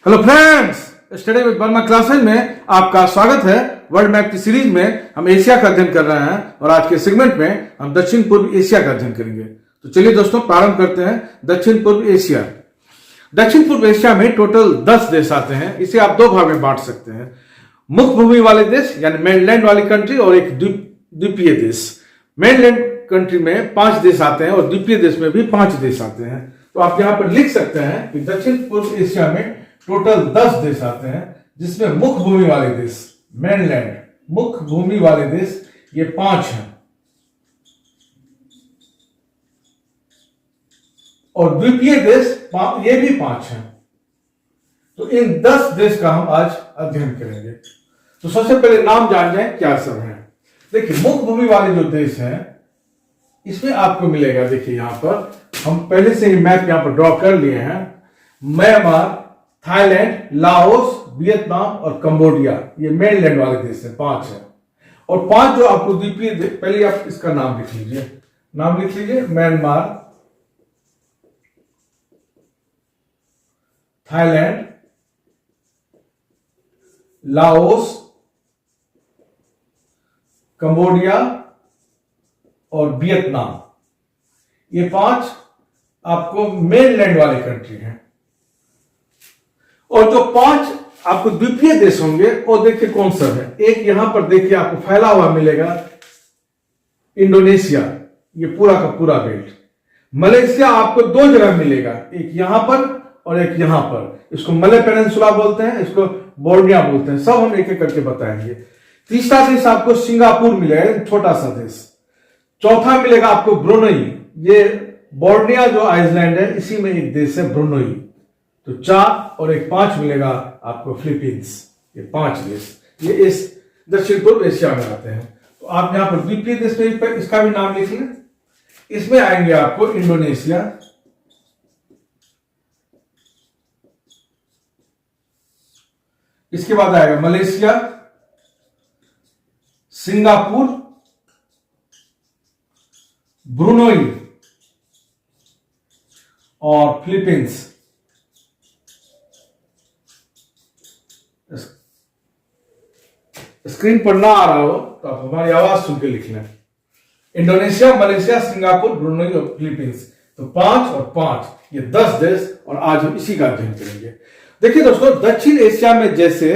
Hello friends, study with Verma classes में आपका स्वागत है। वर्ल्ड मैप की सीरीज में हम एशिया का अध्ययन कर रहे हैं और आज के सेगमेंट में हम दक्षिण पूर्व एशिया का अध्ययन करेंगे। तो चलिए दोस्तों प्रारंभ करते हैं। दक्षिण पूर्व एशिया। दक्षिण पूर्व एशिया में टोटल 10 देश आते हैं। इसे आप दो भाग में बांट सकते हैं, मुख्य भूमि वाले देश यानी मेनलैंड वाली कंट्री और एक द्वीपीय देश। मेनलैंड कंट्री में 5 देश आते हैं और द्वीपीय देश में भी 5 देश आते हैं। तो आप यहां पर लिख सकते हैं कि दक्षिण पूर्व एशिया में टोटल 10 देश आते हैं, जिसमें मुख्य भूमि वाले देश मेनलैंड, मुख्य भूमि वाले देश ये 5 हैं और द्वीपीय देश ये भी 5 हैं। तो इन 10 देश का हम आज अध्ययन करेंगे। तो सबसे पहले नाम जान जाए क्या सब है। देखिए, मुख्य भूमि वाले जो देश हैं इसमें आपको मिलेगा, देखिए यहां पर हम पहले से ही मैप यहां पर ड्रॉ कर लिए हैं। म्यांमार, थाईलैंड, लाओस, वियतनाम और कंबोडिया, ये मेनलैंड वाले देश हैं, 5 है। और 5 जो आपको द्वीपीय, पहले आप इसका नाम लिख लीजिए, नाम लिख लीजिए। म्यांमार, थाईलैंड, लाओस, कंबोडिया और वियतनाम, ये 5 आपको मेनलैंड वाले कंट्री हैं। और जो 5 आपको द्वीपीय देश होंगे वो देखिए कौन सा है। एक यहां पर देखिए आपको फैला हुआ मिलेगा इंडोनेशिया, ये पूरा का पूरा बेल्ट। मलेशिया आपको 2 जगह मिलेगा, एक यहां पर और एक यहां पर। इसको मले पेनिनसुला बोलते हैं, इसको बोर्निया बोलते हैं। सब हम एक एक करके बताएंगे। तीसरा देश आपको सिंगापुर मिलेगा, छोटा सा देश। चौथा मिलेगा आपको ब्रुनई, ये बोर्निया जो आइसलैंड है इसी में एक देश है ब्रुनई। तो 4 और एक 5 मिलेगा आपको फिलीपींस। ये 5 देश ये इस दक्षिण पूर्व एशिया में आते हैं। तो आप यहां पर द्वीपीय देश में इसका भी नाम लिख लें। इसमें आएंगे आपको इंडोनेशिया, इसके बाद आएगा मलेशिया, सिंगापुर, ब्रुनई और फिलीपींस। स्क्रीन पर ना आ रहा हो तो आप हमारी आवाज सुन के लिख लें। इंडोनेशिया, मलेशिया, सिंगापुर, ब्रुनई और फिलीपींस। तो 5 और 5 ये 10 देश और आज हम इसी का अध्ययन करेंगे। देखिए दोस्तों, दक्षिण एशिया में जैसे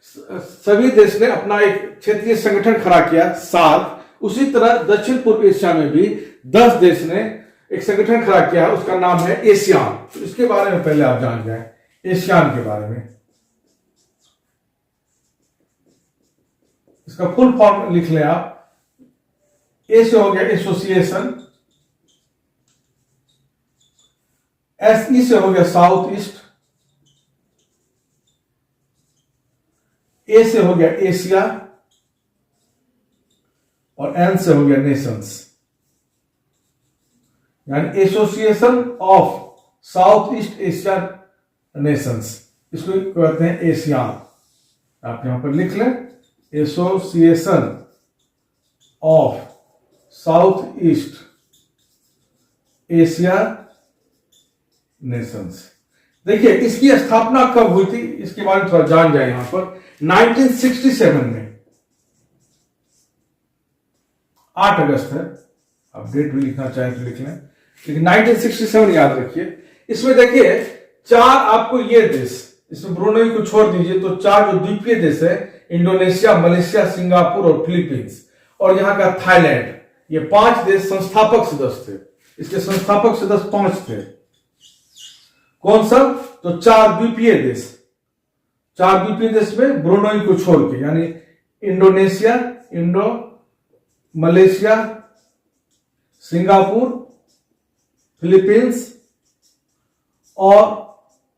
सभी देश ने अपना एक क्षेत्रीय संगठन खड़ा किया सार्क, उसी तरह दक्षिण पूर्व एशिया में भी 10 देश ने एक संगठन खड़ा किया है, उसका नाम है एशियान। तो इसके बारे में पहले आप जान जाएं, एशियान के बारे में। इसका फुल फॉर्म लिख लें आप। ए से हो गया एसोसिएशन, एस से हो गया साउथ ईस्ट, ए से हो गया एशिया और एन से हो गया नेशंस, यानी association of south east Asia Nations. इसको कहते हैं एशियान। आप यहां पर लिख लें, association of south east Asia Nations. देखिए, इसकी स्थापना कब हुई थी इसके बारे में थोड़ा जान जाए। यहां पर 1967 में 8 अगस्त है। आप डेट भी लिखना चाहें तो लिख लें, लेकिन 1967 याद रखिए। इसमें देखिए 4 आपको ये देश, इसमें ब्रुनई को छोड़ दीजिए तो 4 जो द्वीपीय देश है, इंडोनेशिया, मलेशिया, सिंगापुर और फिलीपींस और यहां का थाईलैंड, ये 5 देश संस्थापक सदस्य थे। इसके संस्थापक सदस्य 5 थे। कौन सा? तो 4 द्वीपीय देश। 4 द्वीपीय देश में ब्रुनई को छोड़ के, यानी इंडोनेशिया, मलेशिया, सिंगापुर, फिलीपींस और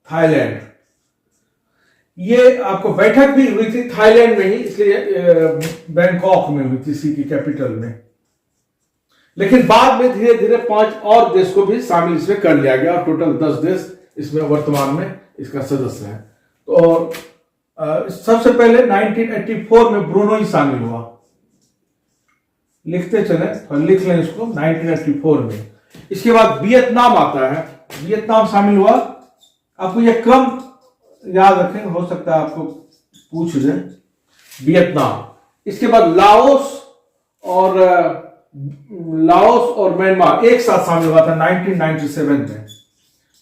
थाईलैंड। ये आपको बैठक भी हुई थी थाईलैंड में ही, इसलिए बैंकॉक में हुई थी, इसी की कैपिटल में। लेकिन बाद में धीरे धीरे 5 और देश को भी शामिल इसमें कर लिया गया और टोटल 10 देश इसमें वर्तमान में इसका सदस्य है। तो सबसे पहले 1984 में ब्रुनई शामिल हुआ। लिखते चले, लिख लें इसको, 1984 में। इसके बाद वियतनाम आता है, वियतनाम शामिल हुआ। आपको यह क्रम याद रखें, हो सकता है आपको पूछ दे। वियतनाम, इसके बाद लाओस और म्यांमार एक साथ शामिल हुआ था 1997 में।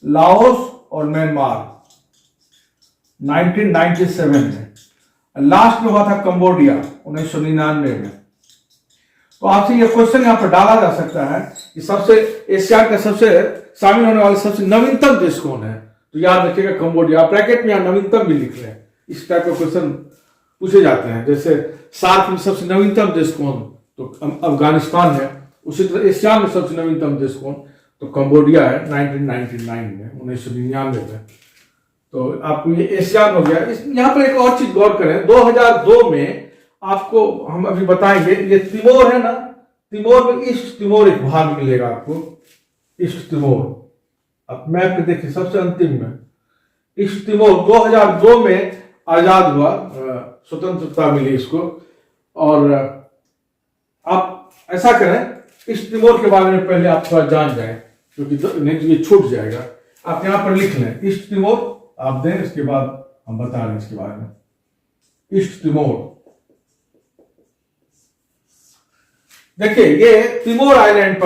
लाओस और म्यांमार 1997 में। लास्ट में हुआ था कंबोडिया 1999 में। तो आपसे यह क्वेश्चन यहां पर डाला जा सकता है कि एशिया का सबसे शामिल होने वाले सबसे नवीनतम देश कौन है? तो याद रखिएगा कंबोडिया। ब्रैकेट में यहां नवीनतम भी लिख लें, इस टाइप का क्वेश्चन पूछे जाते हैं। जैसे सार्क में सबसे नवीनतम देश कौन? तो अफगानिस्तान है। उसी तरह एशिया में सबसे नवीनतम देश कौन? तो कंबोडिया है 1999 में। तो आपको ये एशियान हो गया। यहाँ पर एक और चीज गौर करें, 2002 में आपको हम अभी बताएंगे, ये तिमोर है ना, तिमोर में ईस्ट तिमोर एक भाग मिलेगा आपको, ईस्ट तिमोर। अब मैप पे देखिए सबसे अंतिम में ईस्ट तिमोर 2002 में आजाद हुआ, स्वतंत्रता मिली इसको। और आप ऐसा करें, ईस्ट तिमोर के बारे में पहले आप थोड़ा जान जाएं, क्योंकि नहीं तो ये छूट जाएगा। आप यहां पर लिख लें ईस्ट तिमोर, आप दें, इसके बाद हम बता रहे हैं इसके बारे में। ईस्ट तिमोर, देखिए ये तिमोर आइलैंड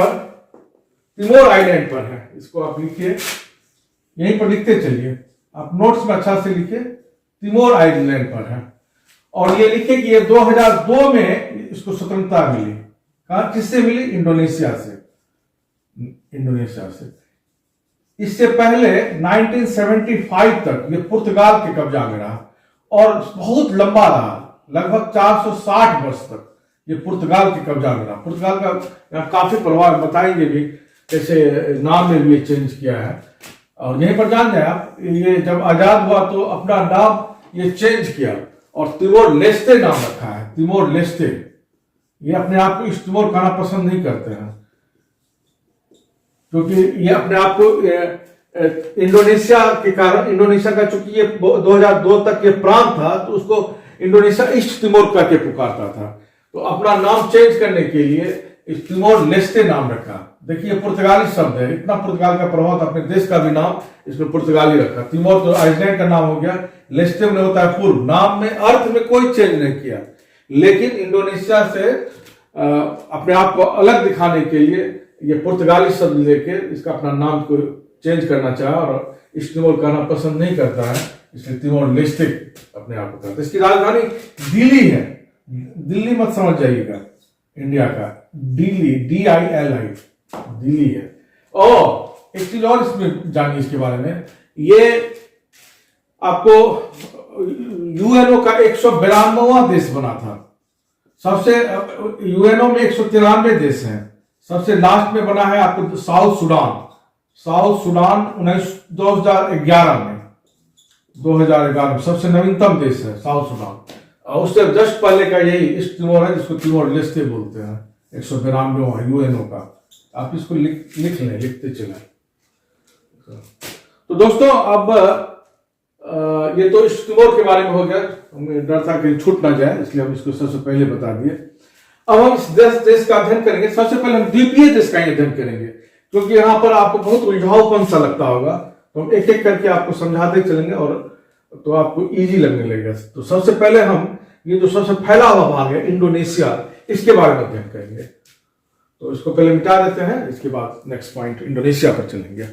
पर है। इसको आप लिखिए, यहीं पर लिखते चलिए, आप नोट्स में अच्छा से लिखिए, तिमोर आइलैंड पर है। और ये लिखिए कि ये 2002 में इसको स्वतंत्रता मिली। कहां, किससे मिली? इंडोनेशिया से। इससे पहले 1975 तक ये पुर्तगाल के कब्जा में रहा और बहुत लंबा रहा, लगभग 460 वर्ष तक ये पुर्तगाल के कब्जा में रहा। पुर्तगाल का काफी प्रभाव बताएंगे भी, जैसे नाम में भी ये चेंज किया है। और यहीं पर जान जाए आप, ये जब आजाद हुआ तो अपना नाम ये चेंज किया और तिमोर लेस्ते नाम रखा है, तिमोर लेस्ते। ये अपने आप को ईस्ट तिमोर कहना पसंद नहीं करते हैं, क्योंकि ये अपने आप को इंडोनेशिया के कारण, इंडोनेशिया का चूंकि ये 2002 तक ये प्रांत था, तो उसको इंडोनेशिया ईस्ट तिमोर करके पुकारता था। तो अपना नाम चेंज करने के लिए तिमोर लेस्ते नाम रखा। देखिए पुर्तगाली शब्द है, इतना पुर्तगाल का प्रभाव था, अपने देश का भी नाम इसमें पुर्तगाली रखा। तिमोर तो आइसलैंड का नाम हो गया, लेस्ते में होता है पूर्व। नाम में, अर्थ में कोई चेंज नहीं किया, लेकिन इंडोनेशिया से अपने आप को अलग दिखाने के लिए ये पुर्तगाली शब्द लेके इसका अपना नाम को चेंज करना चाहा और ईस्ट तिमोर कहना पसंद नहीं करता है, इसलिए तिमोर लेस्ते अपने आप को कहता है। इसकी राजधानी दिल्ली है, दिल्ली मत समझ जाइएगा, इंडिया का दिल्ली, DILI, दिल्ली है। और एक चीज और इसमें जानिए इसके बारे में, ये आपको यूएनओ का 192वां देश बना था। सबसे यूएनओ में 193 देश हैं, सबसे लास्ट में बना है आपको साउथ सुडान 2011 में सबसे नवीनतम देश है साउथ सुडान। और उससे जस्ट पहले का यही ईस्ट तिमोर है, जिसको तिमोर लेस्ते बोलते हैं, 192वां यूएनओ का। आप इसको लिख लें, लिखते चलें। तो दोस्तों अब ये तो ईस्ट तिमोर के बारे में हो गया, हमें डर था कि छूट ना जाए, इसलिए हम इसको सबसे पहले बता दिए। अब हम इस देश का अध्ययन करेंगे। सबसे पहले हम द्वीपीय देश का अध्ययन करेंगे, क्योंकि यहाँ पर आपको बहुत उलझाऊपन सा लगता होगा, तो हम एक एक करके आपको समझाते चलेंगे और तो आपको इजी लगने लगेगा। तो सबसे पहले हम ये जो सबसे फैला हुआ भाग है इंडोनेशिया, इसके बारे में अध्ययन करेंगे। तो इसको पहले मिटा देते हैं, इसके बाद नेक्स्ट पॉइंट इंडोनेशिया पर चलेंगे।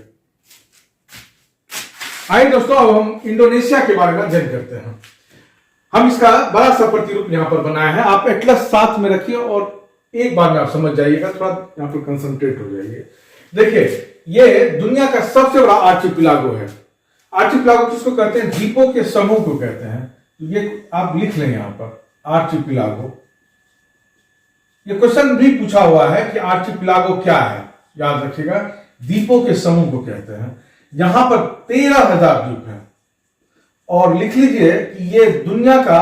आइए दोस्तों, अब हम इंडोनेशिया के बारे में अध्ययन करते हैं। हम इसका बड़ा सा प्रतिरूप यहां पर बनाया है, आप एटलस साथ में रखिए और एक बार में आप समझ जाइएगा, थोड़ा यहां पर कंसंट्रेट हो जाइए। देखिए, ये दुनिया का सबसे बड़ा आर्चिपिलागो है। आर्चिपिलागो किसको कहते हैं? द्वीपों के समूह को कहते हैं। तो ये आप लिख लें यहां पर, आर्चिपिलागो। ये क्वेश्चन भी पूछा हुआ है कि आर्चिपिलागो क्या है, याद रखिएगा, द्वीपों के समूह को कहते हैं। यहां पर 13,000 द्वीप हैं और लिख लीजिए कि ये दुनिया का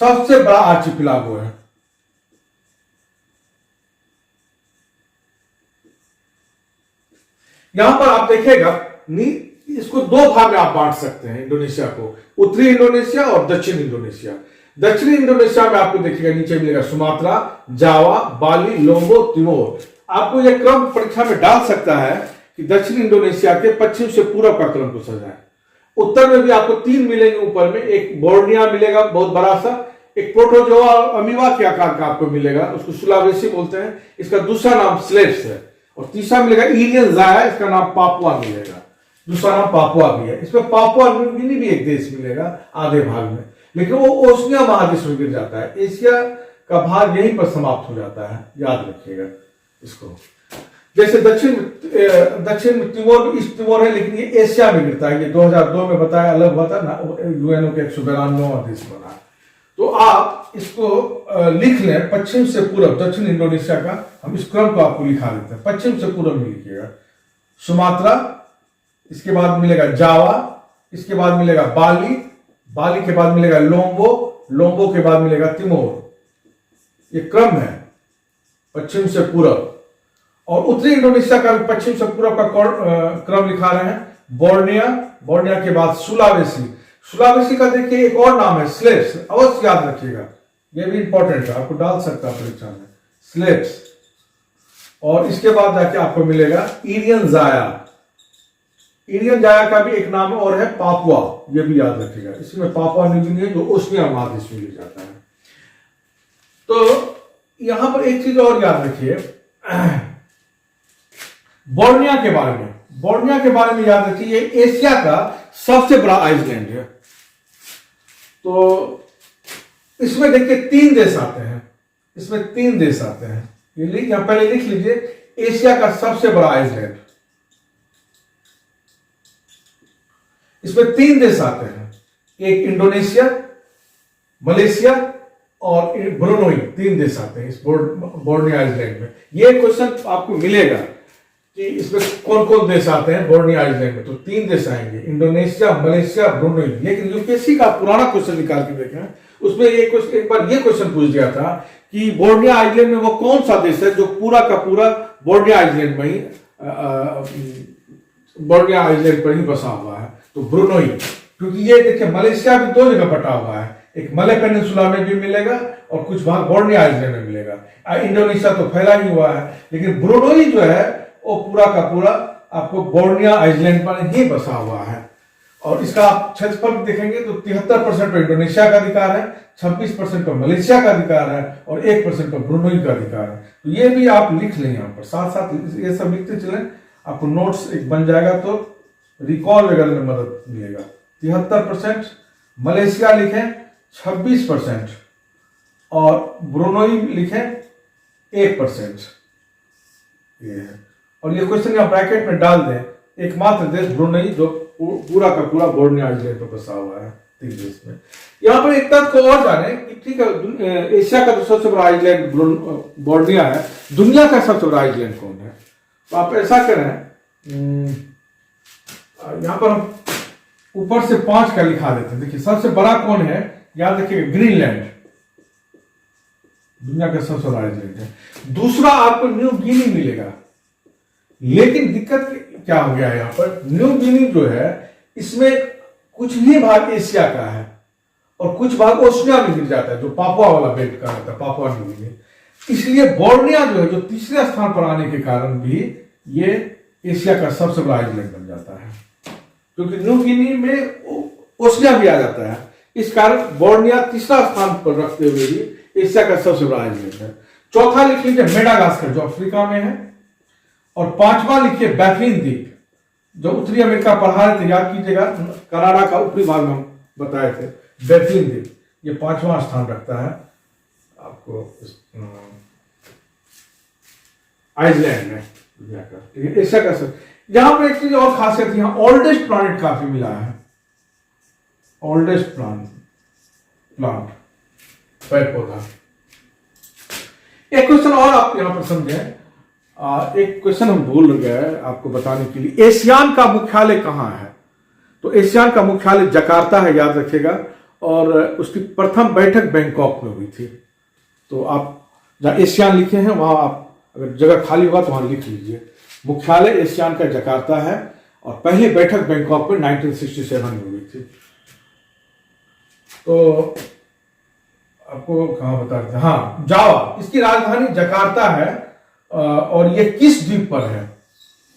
सबसे बड़ा आर्चिपिलागो है। यहां पर आप देखिएगा, इसको दो भाग में आप बांट सकते हैं इंडोनेशिया को, उत्तरी इंडोनेशिया और दक्षिण इंडोनेशिया। दक्षिणी इंडोनेशिया में आपको देखिएगा नीचे मिलेगा सुमात्रा, जावा, बाली, लोम्बो, तिमोर। आपको यह क्रम परीक्षा में डाल सकता है कि दक्षिण इंडोनेशिया के पश्चिम से पूर्व का क्रम को सजाएं। उत्तर में भी आपको 3 मिलेंगे ऊपर में। एक बोर्निया मिलेगा बहुत बड़ा सा, एक प्रोटोजोआ अमीबा के आकार का आपको मिलेगा, उसको सुलावेसी बोलते हैं, इसका दूसरा नाम स्लेट्स है। और तीसरा मिलेगा इरियन जाया, इसका नाम पापुआ मिलेगा, दूसरा नाम पापुआ भी है। इसमें पापुआ न्यू गिनी भी एक देश मिलेगा आधे भाग में, लेकिन वो ओशनिया महादेश में गिर जाता है। एशिया का भाग यहीं पर समाप्त हो जाता है, याद रखिएगा इसको। जैसे दक्षिण तिमोर ईस्ट तिमोर है, लेकिन ये एशिया में गिरता है। ये 2002 में बताया, अलग हुआ था ना, यूएनओ के 192वां देश बना। तो आप इसको लिख लें, पश्चिम से पूरब दक्षिण इंडोनेशिया का, हम इस क्रम को आपको लिखा देते हैं। पश्चिम से पूरब में लिखिएगा सुमात्रा, इसके बाद मिलेगा जावा, इसके बाद मिलेगा बाली, बाली के बाद मिलेगा लोम्बो, लोम्बो के बाद मिलेगा तिमोर। ये क्रम है पश्चिम से पूरब। और उत्तरी इंडोनेशिया का भी पश्चिम से पूरब का क्रम लिखा रहे हैं। बोर्निया, बोर्निया के बाद सुलावेसी, सुलावेसी का देखिए एक और नाम है स्लेट्स, अवश्य याद रखिएगा, ये भी इंपॉर्टेंट है, आपको डाल सकता है परीक्षा में, स्लेट्स। और इसके बाद जाके आपको मिलेगा इरियन जाया, इरियन जाया का भी एक नाम और है पापुआ, ये भी याद रखिएगा। इसमें पापुआ न्यू गिनी है जो ओशनिया महादेश में लिया जाता है। तो यहां पर एक चीज और याद रखिए, बोर्निया के बारे में, बोर्निया के बारे में याद रखिए, ये एशिया का सबसे बड़ा आइसलैंड है। तो इसमें देखिए 3 देश आते हैं, इसमें 3 देश आते हैं, ये यहां पहले लिख लीजिए, एशिया का सबसे बड़ा आइसलैंड, इसमें 3 देश आते हैं, एक इंडोनेशिया, मलेशिया और ब्रुनोई, 3 देश आते हैं इस बोर्निया आइसलैंड में। ये क्वेश्चन आपको मिलेगा कि इसमें कौन कौन देश आते हैं बोर्निया आइसलैंड में, तो 3 देश आएंगे, इंडोनेशिया, मलेशिया, ब्रुनोई। लेकिन यूपीएससी का पुराना क्वेश्चन निकाल के देखें, उसमें एक बार ये क्वेश्चन पूछ दिया था कि बोर्निया आइसलैंड में वो कौन सा देश है जो पूरा का पूरा बोर्निया आइसलैंड में ही बोर्निया आइसलैंड पर ही बसा हुआ है, तो ब्रुनोई। क्योंकि ये देखिए मलेशिया भी 2 जगह बटा हुआ है, एक मले पेनिनसुला में भी मिलेगा और कुछ भाग बोर्निया आइसलैंड में मिलेगा। इंडोनेशिया तो फैला ही हुआ है, लेकिन ब्रुनोई जो है वो पूरा का पूरा आपको बोर्निया आइसलैंड पर ही बसा हुआ है। और इसका आप क्षेत्रफल देखेंगे तो 73% पर इंडोनेशिया का अधिकार है, 26% पर मलेशिया का अधिकार है और 1% पर ब्रुनोई का अधिकार है। तो ये भी आप लिख लें यहाँ पर, साथ साथ ये सब लिखते चलें, आपको नोट्स एक बन जाएगा तो रिकॉल वगैरह में मदद मिलेगा। 73% मलेशिया लिखें, 26% और ब्रुनोई लिखें 1%। ये है, और ये क्वेश्चन आप ब्रैकेट में डाल दें, एकमात्र देश ब्रुनोई जो पूरा का पूरा बोर्निया आइसलैंड पर बसा हुआ है 3 देश में। यहाँ पर एक तथ्य को और जाने कि ठीक है, एशिया का तो सबसे बड़ा आइसलैंड बोर्निया है, दुनिया का सबसे बड़ा आइसलैंड कौन है? तो आप ऐसा करें, यहाँ पर हम ऊपर से 5 का लिखा देते हैं। देखिए सबसे बड़ा कौन है, याद रखिएगा ग्रीनलैंड, दुनिया का सबसे बड़ा आइसलैंड है। दूसरा आपको न्यू गिनी मिलेगा, लेकिन दिक्कत क्या हो गया है, यहाँ पर न्यू गिनी जो है इसमें कुछ ही भाग एशिया का है और कुछ भाग ओशनिया में गिर जाता है, जो पापुआ वाला बेल्ट का रहता है, पापुआ न्यू गिनी। इसलिए बोर्निया जो है, जो तीसरे स्थान पर आने के कारण भी ये एशिया का सबसे बड़ा आइसलैंड बन जाता है, क्योंकि न्यू गिनी में ओशनिया भी आ जाता है। इस कारण बोर्निया तीसरा स्थान पर रखते हुए भी एशिया का सबसे बड़ा आइसलैंड है। चौथा लिख लीजिए मेडागास्कर, जो अफ्रीका में है, और 5वां लिखिए बैफिन द्वीप, जो उत्तरी अमेरिका पढ़ा रहे थे, याद कीजिएगा, कनाडा का ऊपरी भाग में बताए थे, बैफिन द्वीप, ये 5वां स्थान रखता है आपको आइसलैंड में दुनिया का, एशिया का सब। यहां पर एक चीज और खासियत, यहां ओल्डेस्ट प्लांट काफी मिला है, ओल्डेस्ट प्लांट पेड़ पौधा। एक क्वेश्चन और आप यहां पर समझें, एक क्वेश्चन हम भूल गए आपको बताने के लिए, एशियान का मुख्यालय कहां है? तो एशियान का मुख्यालय जकार्ता है, याद रखिएगा, और उसकी प्रथम बैठक बैंकॉक में हुई थी। तो आप जहां एशियान लिखे हैं वहां आप अगर जगह खाली होगा तो वहां लिख लीजिए, मुख्यालय एशियान का जकार्ता है और पहली बैठक बैंकॉक में 1967 में हुई थी। तो आपको कहां बता रहे थे, हाँ जावा, इसकी राजधानी जकार्ता है और ये किस द्वीप पर है,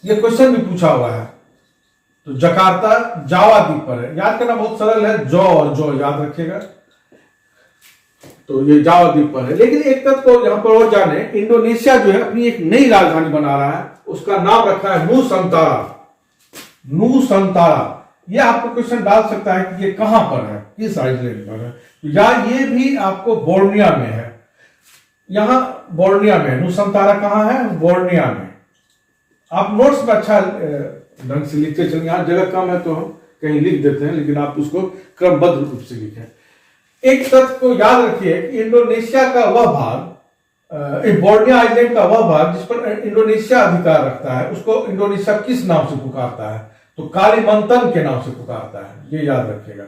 ये क्वेश्चन भी पूछा हुआ है। तो जकार्ता जावा द्वीप पर है। याद करना बहुत सरल है, जौ और जौ याद रखिएगा। तो ये जावा द्वीप पर है। लेकिन एक तथ्य को यहां पर और जाने, इंडोनेशिया जो है अपनी एक नई राजधानी बना रहा है, उसका नाम रखा है नूसंतारा। नूसंतारा, ये आपको क्वेश्चन डाल सकता है कि ये कहां पर है, किस आइलैंड पर है, या ये भी आपको बोर्निया में है। यहां बोर्निया में, नूसंतारा कहां है, बोर्निया में। आप नोट्स में अच्छा ढंग से लिखते चलिए, यहां जगह कम है तो हम कहीं लिख देते हैं, लेकिन आप उसको क्रमबद्ध रूप से लिखें। एक तथ्य को याद रखिए कि इंडोनेशिया का वह भाग, बोर्निया आइलैंड का वह भाग जिस पर इंडोनेशिया अधिकार रखता है, उसको इंडोनेशिया किस नाम से पुकारता है, तो कालीमंतन के नाम से पुकारता है। ये याद रखिएगा,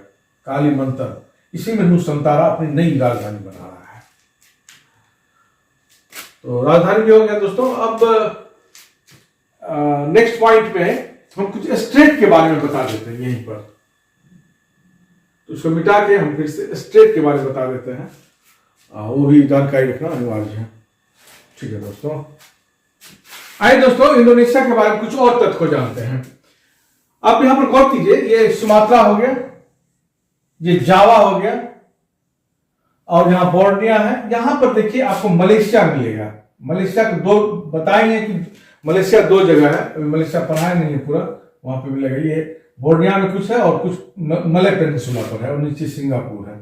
कालीमंतन। इसी में नूसंतारा अपनी नई राजधानी बना रहा है। तो राजधानी भी हो गया दोस्तों। अब नेक्स्ट पॉइंट में हम कुछ स्टेट के बारे में बता देते हैं यहीं पर। तो इसको मिटा के हम फिर से स्टेट के बारे में बता देते हैं, वो भी जानकारी रखना अनिवार्य है। ठीक है दोस्तों, आइए दोस्तों इंडोनेशिया के बारे में कुछ और तथ्य को जानते हैं। आप यहां पर गौर कीजिए, ये सुमात्रा हो गया, ये जावा हो गया, और यहां बोर्निया है। यहां पर देखिए आपको मलेशिया मिलेगा। मलेशिया को दो बताएंगे कि मलेशिया दो जगह है, अभी मलेशिया पढ़ा नहीं है पूरा, वहां पे मिलेगा। ये बोर्निया में कुछ है और कुछ मलय पेनिनसुला पर है, और नीचे सिंगापुर है।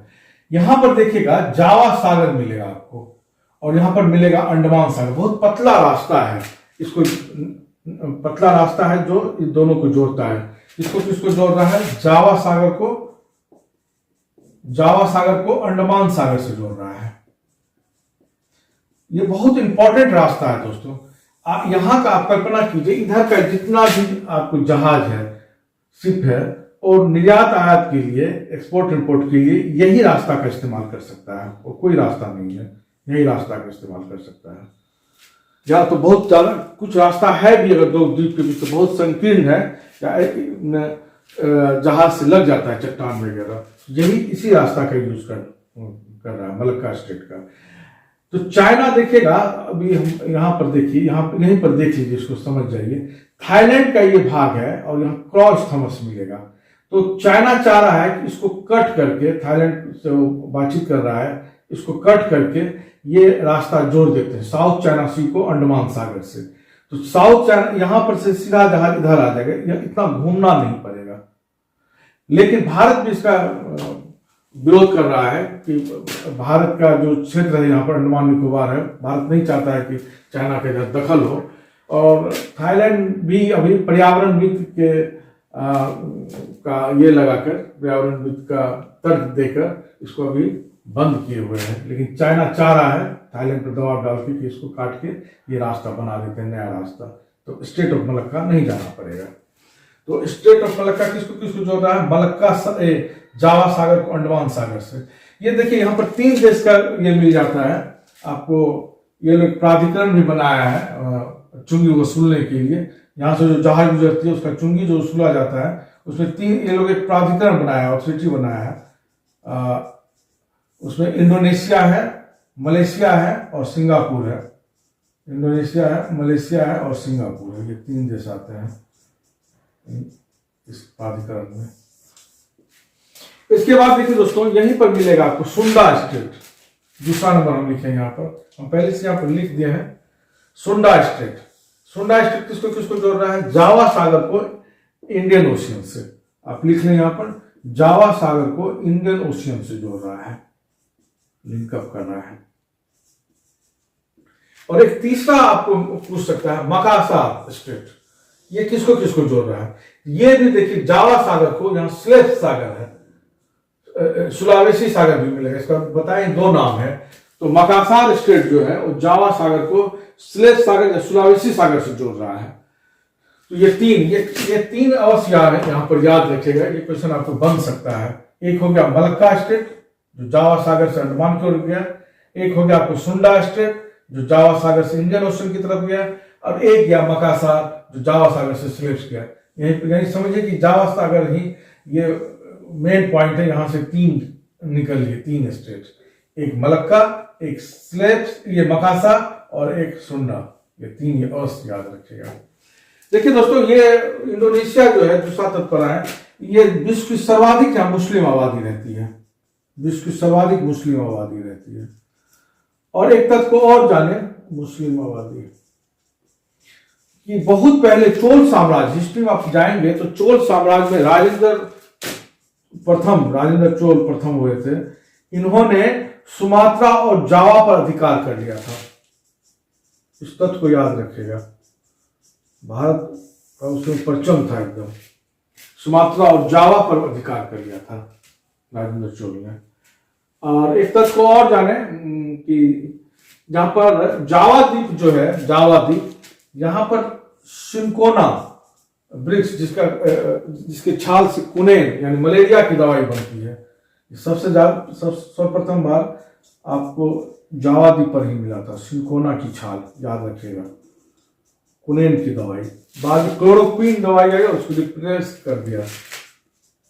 यहां पर देखिएगा जावा सागर मिलेगा आपको, और यहां पर मिलेगा अंडमान सागर। बहुत पतला रास्ता है, इसको पतला रास्ता है जो इन दोनों को जोड़ता है। इसको किसको जोड़ रहा है, जावा सागर को अंडमान सागर से जोड़ रहा है। ये बहुत इंपॉर्टेंट रास्ता है दोस्तों। आप यहां का आप कल्पना कीजिए, इधर का जितना भी आपको जहाज है, शिप है, और निर्यात आयात के लिए, एक्सपोर्ट इंपोर्ट के लिए यही रास्ता का इस्तेमाल कर सकता है, और कोई रास्ता नहीं है, यही रास्ता का इस्तेमाल कर सकता है। या तो बहुत ज्यादा कुछ रास्ता है भी, अगर दो द्वीप के बीच तो बहुत संकीर्ण है, या जहाज से लग जाता है चट्टान वगैरह, यही इसी रास्ता का यूज कर रहा है मलक्का स्टेट का। तो चाइना देखिएगा, अभी हम यहाँ पर देखिए, यहीं पर देख लीजिए, इसको समझ जाइए। थाईलैंड का ये भाग है और यहाँ क्रॉस थॉमस मिलेगा। तो चाइना चाह रहा है कि इसको कट करके, थाईलैंड से बातचीत कर रहा है, इसको कट करके ये रास्ता जोड़ देते हैं साउथ चाइना सी को अंडमान सागर से। तो साउथ चाइना, यहां पर से सीधा जहाज इधर आ जाएगा, यह इतना घूमना नहीं पड़ेगा। लेकिन भारत भी इसका विरोध कर रहा है कि भारत का जो क्षेत्र है यहाँ पर अंडमान निकोबार है, भारत नहीं चाहता है कि चाइना के इधर दखल हो। और थाईलैंड भी अभी पर्यावरणविद के का ये लगाकर, पर्यावरणविद का तर्क देकर इसको अभी बंद किए हुए हैं। लेकिन चाइना चाह रहा है थाईलैंड पर दबाव डाल के कि इसको काट के ये रास्ता बना देते हैं, नया रास्ता। तो स्टेट ऑफ मलक्का नहीं जाना पड़ेगा। तो स्टेट ऑफ मलक्का किसको किसको जोड़ रहा है, मलक्का जावा सागर को अंडमान सागर से। ये देखिए यहाँ पर 3 देश का ये मिल जाता है आपको। ये लोग प्राधिकरण भी बनाया है चुंगी वसूलने के लिए। यहाँ से जो जहाज गुजरती है उसका चुंगी जो वसूला जाता है, उसमें 3 ये लोग एक प्राधिकरण बनाया है, ऑथोरिटी बनाया है। उसमें इंडोनेशिया है, मलेशिया है और सिंगापुर है। इंडोनेशिया है, मलेशिया है और सिंगापुर है, ये 3 देश आते हैं इस प्राधिकरण में। इसके बाद देखिए दोस्तों, यहीं पर मिलेगा आपको सुंडा स्टेट। दूसरा नंबर हम लिखेंगे यहाँ पर, हम पहले से यहाँ पर लिख दिए हैं सुंडा स्टेट। सुंडा स्टेट किसको किसको जोड़ रहा है, जावा सागर को इंडियन ओशियन से। आप लिख लें यहाँ पर, जावा सागर को इंडियन ओशियन से जोड़ रहा है, लिंकअप कर रहा है। और एक तीसरा आपको पूछ सकता है, मकासार स्टेट, ये किसको किसको जोड़ रहा है। ये भी देखिए, जावा सागर को, यहाँ स्लेट सागर है, सुलावेसी सागर भी मिलेगा, इसका बताएं 2 नाम है। तो मकासार स्टेट जो है वो जावा सागर को स्लेट सागर या सुलावेसी सागर से जोड़ रहा है। तो ये 3 अवश्य यहाँ पर याद रखिएगा, ये क्वेश्चन आपको बन सकता है। एक हो गया मलक्का स्टेट जो जावा सागर से अंडमान की ओर गया, एक हो गया आपको सुंडा स्टेट जो जावा सागर से इंडियन ओशन की तरफ गया, और एक गया मकासार जो जावा सागर से स्लेट गया। यही समझिए कि जावा सागर ही ये मेन पॉइंट है, यहां से 3 निकल लिए, 3 स्टेट, एक मलक्का, एक स्लेट ये मकासा, और एक सुंडा, ये 3 ये अवश्य याद रखिएगा। देखिए दोस्तों, ये इंडोनेशिया जो है, दूसरा तत्परा है, ये विश्व की सर्वाधिक यहाँ मुस्लिम आबादी रहती है, विश्व की सर्वाधिक मुस्लिम आबादी रहती है। और एक तथ्य को और जाने, मुस्लिम आबादी कि बहुत पहले चोल साम्राज्य, हिस्ट्री में आप जाएंगे तो चोल साम्राज्य में राजेंद्र चोल प्रथम हुए थे। इन्होंने सुमात्रा और जावा पर अधिकार कर लिया था। इस तथ्य को याद रखिएगा, भारत का उसमें परचम था एकदम। सुमात्रा और जावा पर अधिकार कर लिया था राजेंद्र चोल ने। और एक तथ्य को और जाने कि जहां पर जावा द्वीप जो है, जावा द्वीप, यहां पर सिंकोना वृक्ष, जिसके छाल से कुनेन यानी मलेरिया की दवाई बनती है, सबसे ज्यादा सर्वप्रथम बार आपको जावा द्वीप पर ही मिला था। सिंकोना की छाल, याद रखिएगा, कुनेन की दवाई। बाद में क्लोरोक्विन दवाई आई और उसको रिप्लेस कर दिया,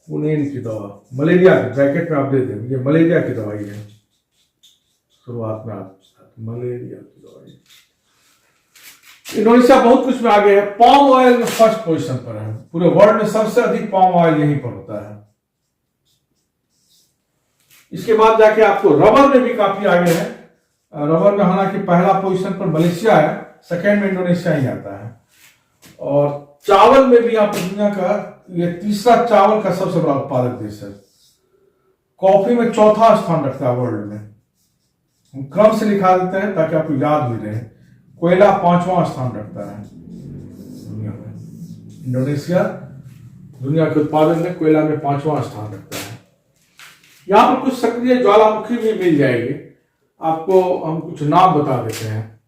कुनेन की दवा, मलेरिया की, ब्रैकेट में आप दे दें, ये मलेरिया की दवाई है। शुरुआत में आप मलेरिया की दवाई। इंडोनेशिया बहुत कुछ में आगे है। पाम ऑयल में फर्स्ट पोजीशन पर है, पूरे वर्ल्ड में सबसे अधिक पाम ऑयल यहीं पर होता है। इसके बाद जाके आपको रबर में भी काफी आगे है। रबर में हालांकि पहला पोजीशन पर मलेशिया है, सेकेंड में इंडोनेशिया ही आता है। और चावल में भी आप दुनिया का ये तीसरा चावल का सबसे बड़ा उत्पादक देश है। कॉफी में चौथा स्थान रखता है वर्ल्ड में। हम क्रम से लिखा देते हैं ताकि आपको याद भी रहे। कोयला 5वां स्थान रखता है दुनिया में। इंडोनेशिया दुनिया के उत्पादन में कोयला में 5वां स्थान रखता है। यहां पर कुछ सक्रिय ज्वालामुखी भी मिल जाएगी, आपको हम कुछ नाम बता देते हैं।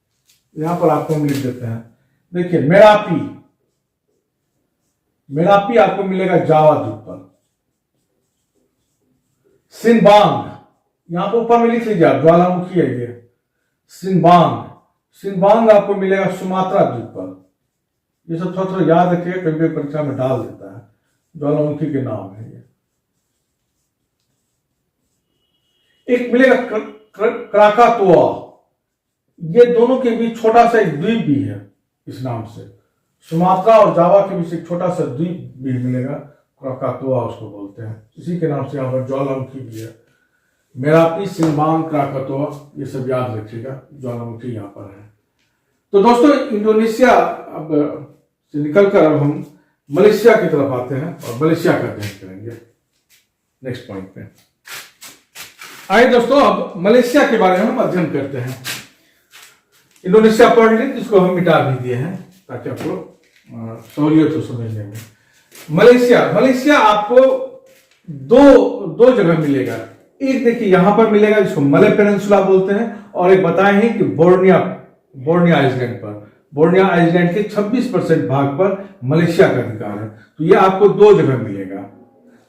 यहां पर आपको हम लिख देते हैं। देखिए, मेरापी आपको मिलेगा जावा द्वीप पर। सिनबांग, यहां पर ऊपर में लिख लीजिए आप, ज्वालामुखी है ये सिनबांग आपको मिलेगा सुमात्रा द्वीप पर। ये सब थोड़ा थोड़ा याद रखिए, कभी परीक्षा में डाल देता है, ज्वालामुखी के नाम है ये। एक मिलेगा क्राकातोआ, ये दोनों के बीच छोटा सा एक द्वीप भी है इस नाम से। सुमात्रा और जावा के बीच एक छोटा सा द्वीप भी मिलेगा, क्राकातोआ उसको बोलते हैं, इसी के नाम से यहाँ पर ज्वालामुखी भी है। मेरापी, सिनबांग, क्राकातोआ, ये सब याद रखिएगा, ज्वालामुखी यहाँ पर है। तो दोस्तों, इंडोनेशिया अब से निकलकर अब हम मलेशिया की तरफ आते हैं और मलेशिया का अध्ययन करेंगे नेक्स्ट पॉइंट पे। आइए दोस्तों, अब मलेशिया के बारे में हम अध्ययन करते हैं। इंडोनेशिया पढ़ लें, जिसको हम मिटा भी दिए हैं ताकि आपको सहूलियत हो समझने में। मलेशिया आपको दो जगह मिलेगा। एक देखिए यहां पर मिलेगा, जिसको मलय पेनिनसुला बोलते हैं, और एक बताए हैं कि बोर्निया आइलैंड पर। बोर्निया आइलैंड के 26% भाग पर मलेशिया का अधिकार है। तो ये आपको 2 जगह मिलेगा।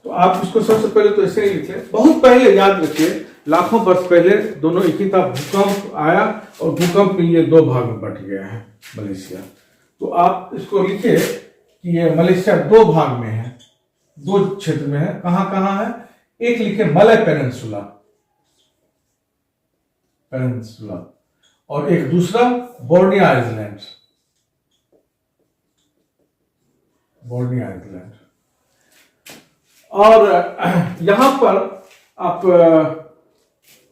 तो आप इसको सबसे पहले तो ऐसे ही लिख लें। बहुत पहले, याद रखिए, लाखों वर्ष पहले दोनों एक ही था, भूकंप आया और भूकंप में ये 2 भाग में बट गया है मलेशिया। तो आप इसको लिखिए कि ये मलेशिया 2 भाग में है, 2 क्षेत्र में है। कहां कहां है? एक लिखे मलय पेनिनसुला, और एक दूसरा बोर्निया आइलैंड। और यहां पर आप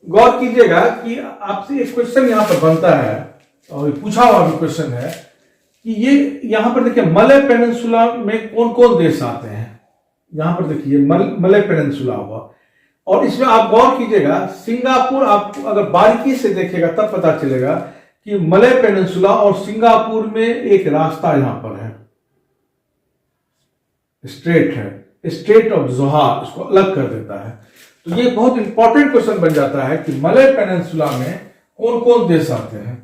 गौर कीजिएगा कि आपसे एक क्वेश्चन यहां पर बनता है, और पूछा हुआ भी क्वेश्चन है कि ये यहां पर देखिए मलय पेनिनसुला में कौन कौन देश आते हैं। यहां पर देखिए मलय पेनिनसुला हुआ, और इसमें आप गौर कीजिएगा, सिंगापुर आप अगर बारीकी से देखेगा तब पता चलेगा कि मलय पेनिनसुला और सिंगापुर में एक रास्ता यहां पर है, स्ट्रेट ऑफ जोहार, इसको अलग कर देता है। तो ये बहुत इंपॉर्टेंट क्वेश्चन बन जाता है कि मलय पेनिनसुला में कौन कौन देश आते हैं।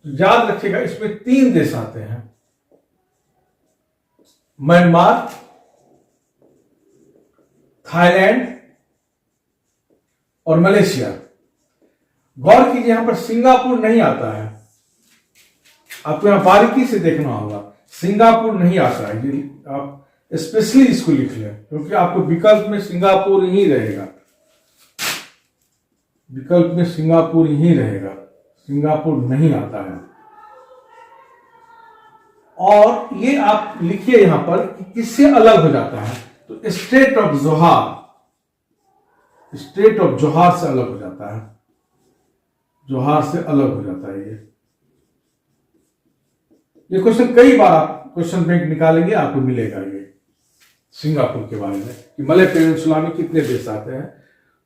तो याद रखिएगा, इसमें 3 देश आते हैं, म्यांमार, थाईलैंड और मलेशिया। गौर कीजिए, यहां पर सिंगापुर नहीं आता है, आपको यहां बारीकी से देखना होगा, सिंगापुर नहीं आता है। ये आप स्पेशली इसको लिख लें, क्योंकि आपको विकल्प में सिंगापुर ही रहेगा, सिंगापुर नहीं आता है। और ये आप लिखिए यहां पर कि किससे अलग हो जाता है, तो स्टेट ऑफ जोहार, स्टेट ऑफ जोहार से अलग हो जाता है, जोहार से अलग हो जाता है। ये क्वेश्चन कई बार आप क्वेश्चन बैंक निकालेंगे, आपको मिलेगा ये सिंगापुर के बारे में कि मलय पेनिनसुला में कितने देश आते हैं,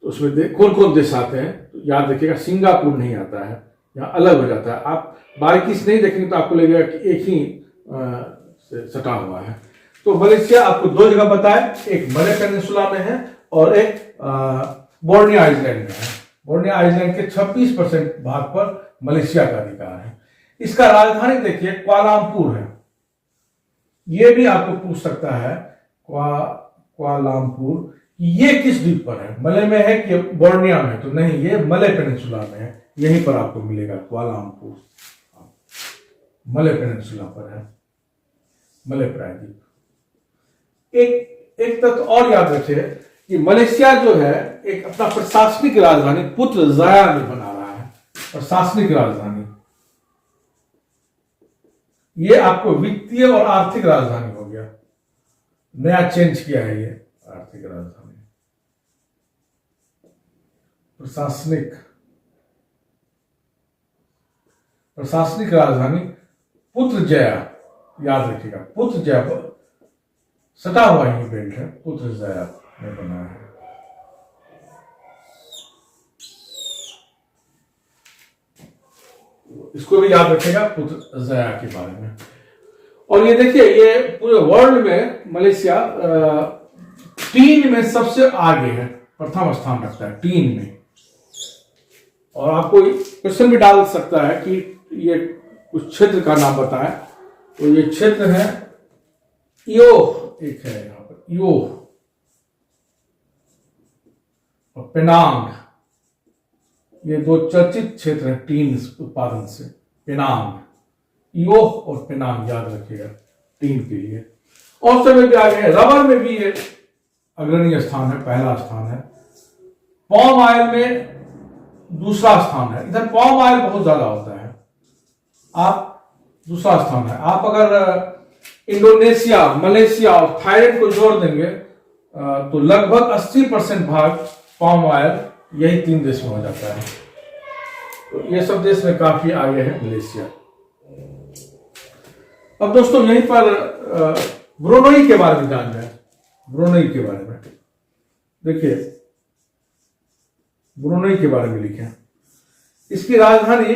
तो उसमें कौन कौन देश आते हैं, तो याद रखिएगा सिंगापुर नहीं आता है, यहाँ अलग हो जाता है। आप बारीकी से नहीं देखेंगे तो आपको लगेगा कि एक ही से सटा हुआ है। तो मलेशिया आपको दो जगह बताए, एक मलय पेनिनसुला में है और एक बोर्नियो आइलैंड में है। बोर्नियो आइलैंड के 26% भाग पर मलेशिया का अधिकार है। इसका राजधानी देखिए क्वालालंपुर है। यह भी आपको पूछ सकता है क्वालालंपुर ये किस द्वीप पर है, मलय में है कि बोर्नियो में, तो नहीं, ये मलय पेनिनसुला में है, यहीं पर आपको मिलेगा क्वालालंपुर, मलय पेनिनसुला पर है, मलय प्रायद्वीप। एक तथ्य और याद रखिए कि मलेशिया जो है एक अपना प्रशासनिक राजधानी पुत्र जाया में बना रहा है, प्रशासनिक राजधानी। ये आपको वित्तीय और आर्थिक राजधानी हो गया, नया चेंज किया है ये आर्थिक राजधानी, प्रशासनिक राजधानी पुत्र जया, याद रखिएगा पुत्र जया, सटा हुआ ही बेल्ट है, पुत्र जया में बना है। इसको भी याद रखिएगा पुत्र जया के बारे में। और ये देखिए ये पूरे वर्ल्ड में मलेशिया टीन में सबसे आगे है, प्रथम स्थान रखता है टीन में। और आपको क्वेश्चन भी डाल सकता है कि ये कुछ क्षेत्र का नाम बताएं, तो ये क्षेत्र है इयोह, एक है यहां पर इयोह और पेनांग, ये दो चर्चित क्षेत्र हैं टीन उत्पादन से, पेनांग, इयोह और पेनांग याद रखिएगा टीन के लिए। ऑस्ट्रेलिया में भी आगे है, रबर में भी ये अग्रणीय स्थान है, पहला स्थान है। पॉम ऑयल में दूसरा स्थान है, इधर पॉम ऑयल बहुत ज्यादा होता है, आप दूसरा स्थान है। आप अगर इंडोनेशिया, मलेशिया और थाईलैंड को जोड़ देंगे तो लगभग 80% भाग पॉम ऑयल यही 3 देश में हो जाता है। तो ये सब देश में काफी आगे है मलेशिया। अब दोस्तों यहीं पर ब्रुनई के बारे में जान जाए, ब्रुनई के बारे में देखिए, ब्रुनई के बारे में लिखे, इसकी राजधानी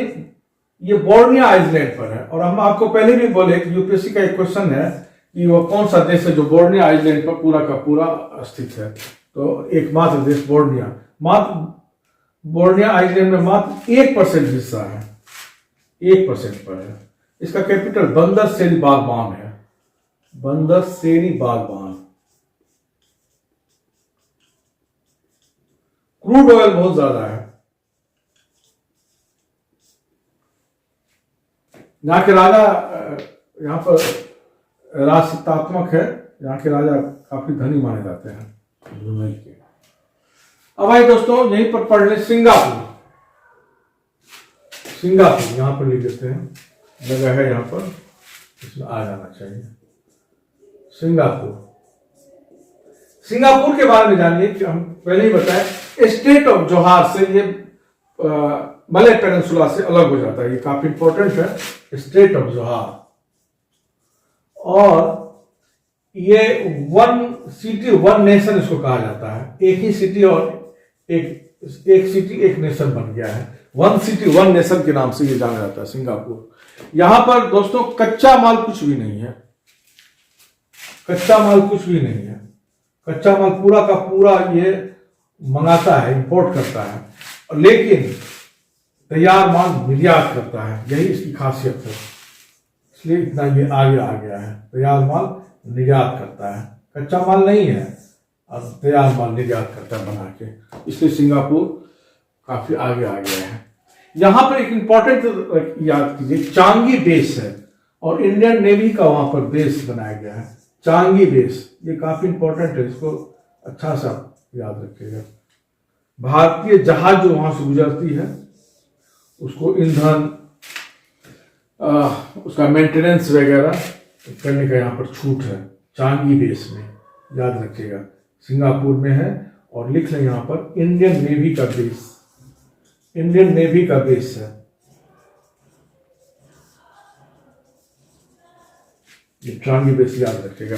ये बोर्नियो आइलैंड पर है। और हम आपको पहले भी बोले कि यूपीएससी का एक क्वेश्चन है कि वो कौन सा देश है जो बोर्नियो आइलैंड पर पूरा का पूरा स्थित है, तो एकमात्र देश बोर्नियो, मात्र बोर्नियो आइलैंड में मात्र 1% हिस्सा है, 1% पर है। इसका कैपिटल बंदर सेरी बागबान है, बंदर सेरी बागबान। क्रूड ऑयल बहुत ज्यादा है, यहाँ के राजा, यहाँ पर राजसत्तात्मक है, यहाँ के राजा काफी धनी माने जाते हैं ब्रुनई के। अब आइए दोस्तों यहीं पर पढ़ ले सिंगापुर, सिंगापुर यहां पर लिख देते हैं, जगह है यहाँ पर, इसमें आ जाना चाहिए। सिंगापुर, सिंगापुर के बारे में जानिए कि हम पहले ही बताएं स्टेट ऑफ जोहार से ये मलय पेनिनसुला से अलग हो जाता है, ये काफी इंपॉर्टेंट है, स्टेट ऑफ जोहार। और ये 1 सिटी 1 नेशन इसको कहा जाता है, एक ही सिटी और एक सिटी एक नेशन बन गया है, 1 सिटी 1 नेशन के नाम से ये जाना जाता है सिंगापुर। यहां पर दोस्तों कच्चा माल कुछ भी नहीं है, कच्चा माल कुछ भी नहीं है, कच्चा माल पूरा का पूरा ये मंगाता है, इंपोर्ट करता है, लेकिन तैयार माल निर्यात करता है, यही इसकी खासियत है, इसलिए इतना ये आगे आ गया है। तैयार माल निर्यात करता है, कच्चा माल नहीं है, और तैयार माल निर्यात करता है बना के, इसलिए सिंगापुर काफी आगे आ गया है। यहां पर एक इंपॉर्टेंट याद कीजिए, चांगी बेस है और इंडियन नेवी का वहां पर बेस बनाया गया है, चांगी बेस, ये काफी इंपॉर्टेंट है, इसको अच्छा सा याद रखिएगा। भारतीय जहाज जो वहां से गुजरती है उसको ईंधन, उसका मेंटेनेंस वगैरह करने का यहाँ पर छूट है चांगी बेस में, याद रखिएगा सिंगापुर में है। और लिख लें यहाँ पर इंडियन नेवी का बेस, इंडियन नेवी का बेस है। ये चांगी बेस याद रखिएगा,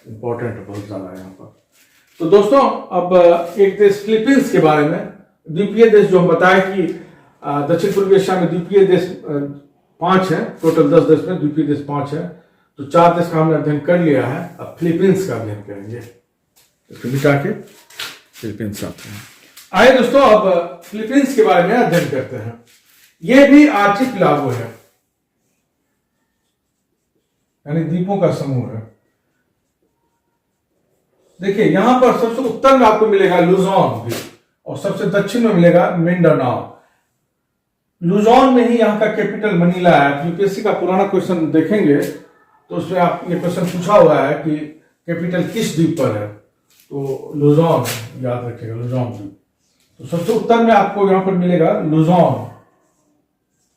इंपॉर्टेंट है बहुत ज्यादा यहाँ पर। तो दोस्तों अब एक देश फिलीपींस के बारे में, द्वीपीय देश जो हम बताए कि दक्षिण पूर्वी एशिया में द्वीपीय देश 5 है, टोटल 10 देश में द्वीपीय देश 5 है। तो 4 देश का हमने अध्ययन कर लिया है, अब फिलीपींस का अध्ययन करेंगे। इसको मिटा के फिलीपींस आते हैं। आइए दोस्तों अब फिलीपींस के बारे में अध्ययन करते हैं। यह भी आर्चिपेलागो है, यानी द्वीपों का समूह है। देखिए यहां पर सबसे उत्तर में आपको मिलेगा लुजोन भी, और सबसे दक्षिण में मिलेगा मिंडानाओ। लुजोन में ही यहाँ का कैपिटल मनीला है। यूपीएससी का पुराना क्वेश्चन देखेंगे तो उसमें आप ये क्वेश्चन पूछा हुआ है कि कैपिटल किस द्वीप पर है, तो लुजोन याद रखिएगा, लुजोन द्वीप। तो सबसे उत्तर में आपको यहां पर मिलेगा लुजोन।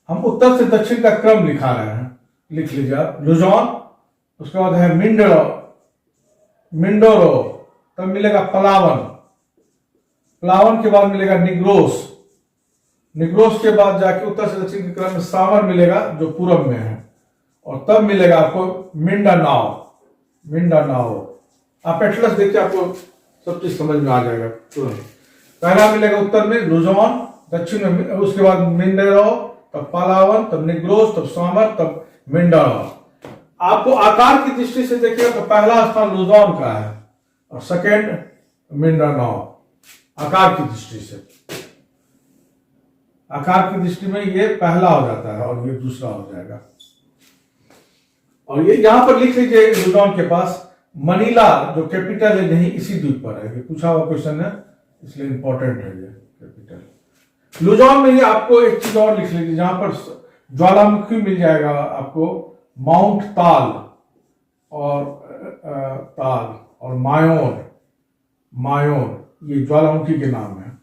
हम उत्तर से दक्षिण का क्रम लिखा रहे हैं, लिख लीजिए आप लुजोन, उसके बाद है मिंडोरो, तब मिलेगा पलावन, पलावन के बाद मिलेगा निग्रोस, निग्रोस के बाद जाके उत्तर से दक्षिण के क्रम में सावर मिलेगा जो पूरब में है, और तब मिलेगा आपको मिंडानाओ, मिंडानाओ। आप एटलस देखिए आपको सब चीज समझ में आ जाएगा तुरंत। पहला मिलेगा उत्तर में लुजोन, दक्षिण में उसके बाद मिंडेरो, तब पलावन, तब निग्रोस, तब सावर, तब मिंडानाओ। आपको आकार की दृष्टि से देखिएगा तो पहला स्थान लुजोन का है और सेकेंड मिंडानाओ, आकार की दृष्टि से। आकार की दृष्टि में ये पहला हो जाता है और ये दूसरा हो जाएगा। और ये यहां पर लिख लीजिए लुजोन के पास मनीला जो कैपिटल है नहीं इसी द्वीप पर है, ये पूछा हुआ क्वेश्चन है इसलिए इंपॉर्टेंट है ये कैपिटल। लुजोन में ही आपको एक चीज और लिख लीजिए, जहां पर ज्वालामुखी मिल जाएगा आपको माउंट ताल और मायोन, मायोन ये ज्वालामुखी के नाम है,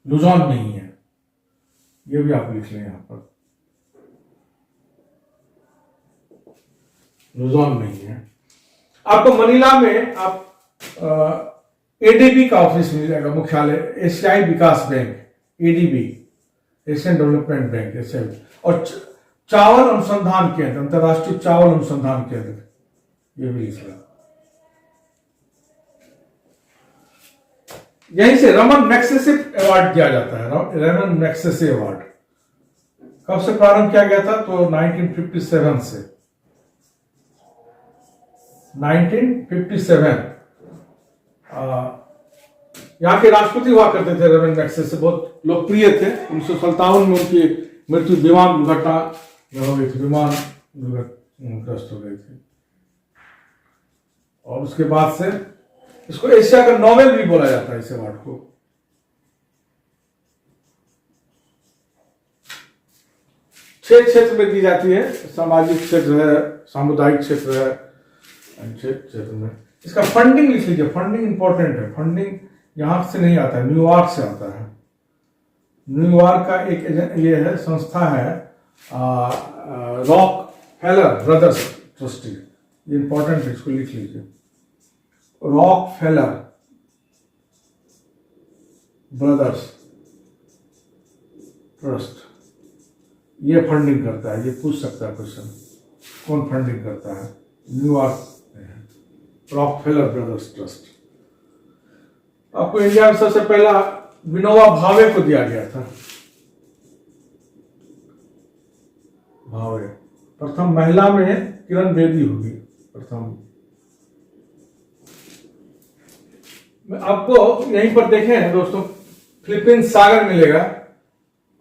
लुजोन नहीं है, ये भी आप लिख लें यहां पर, लुजोन नहीं है। आपको मनीला में आप एडीबी का ऑफिस मिल जाएगा, मुख्यालय एशियाई विकास bank, ADB Asian development bank, एशियाई, और चावल अनुसंधान केंद्र, अंतरराष्ट्रीय चावल अनुसंधान केंद्र, ये भी लिख लें। यहीं से रमन मैग्सेसे अवार्ड दिया जाता है, रमन मैग्सेसे अवार्ड कब से प्रारंभ किया गया था, तो 1957 से, 1957। यहाँ के राष्ट्रपति हुआ करते थे रमन मैग्सेसे, बहुत लोकप्रिय थे। 1957 में उनकी मृत्यु विमान दुर्घटना हो गई थी, विमान दुर्घटनाग्रस्त हो गई थी। और उसके बाद से इसको एशिया का नोबेल भी बोला जाता है, इस अवार्ड को। छह क्षेत्र में दी जाती है, सामाजिक क्षेत्र है, सामुदायिक क्षेत्र है, क्षेत्र में। इसका फंडिंग लिख लीजिए, फंडिंग इंपॉर्टेंट है। फंडिंग यहां से नहीं आता है, न्यूयॉर्क से आता है। न्यूयॉर्क का एक ये है संस्था है रॉक फेलर ब्रदर्स ट्रस्टी, ये इंपॉर्टेंट है, इसको लिख लीजिए, रॉक फेलर ब्रदर्स ट्रस्ट, ये फंडिंग करता है। ये पूछ सकता है क्वेश्चन, कौन फंडिंग करता है, New York rock failure brothers trust. आपको इंडिया में सबसे पहला विनोबा भावे को दिया गया था, भावे। प्रथम महिला में किरण बेदी होगी प्रथम। आपको यहीं पर देखें दोस्तों, फिलीपींस सागर मिलेगा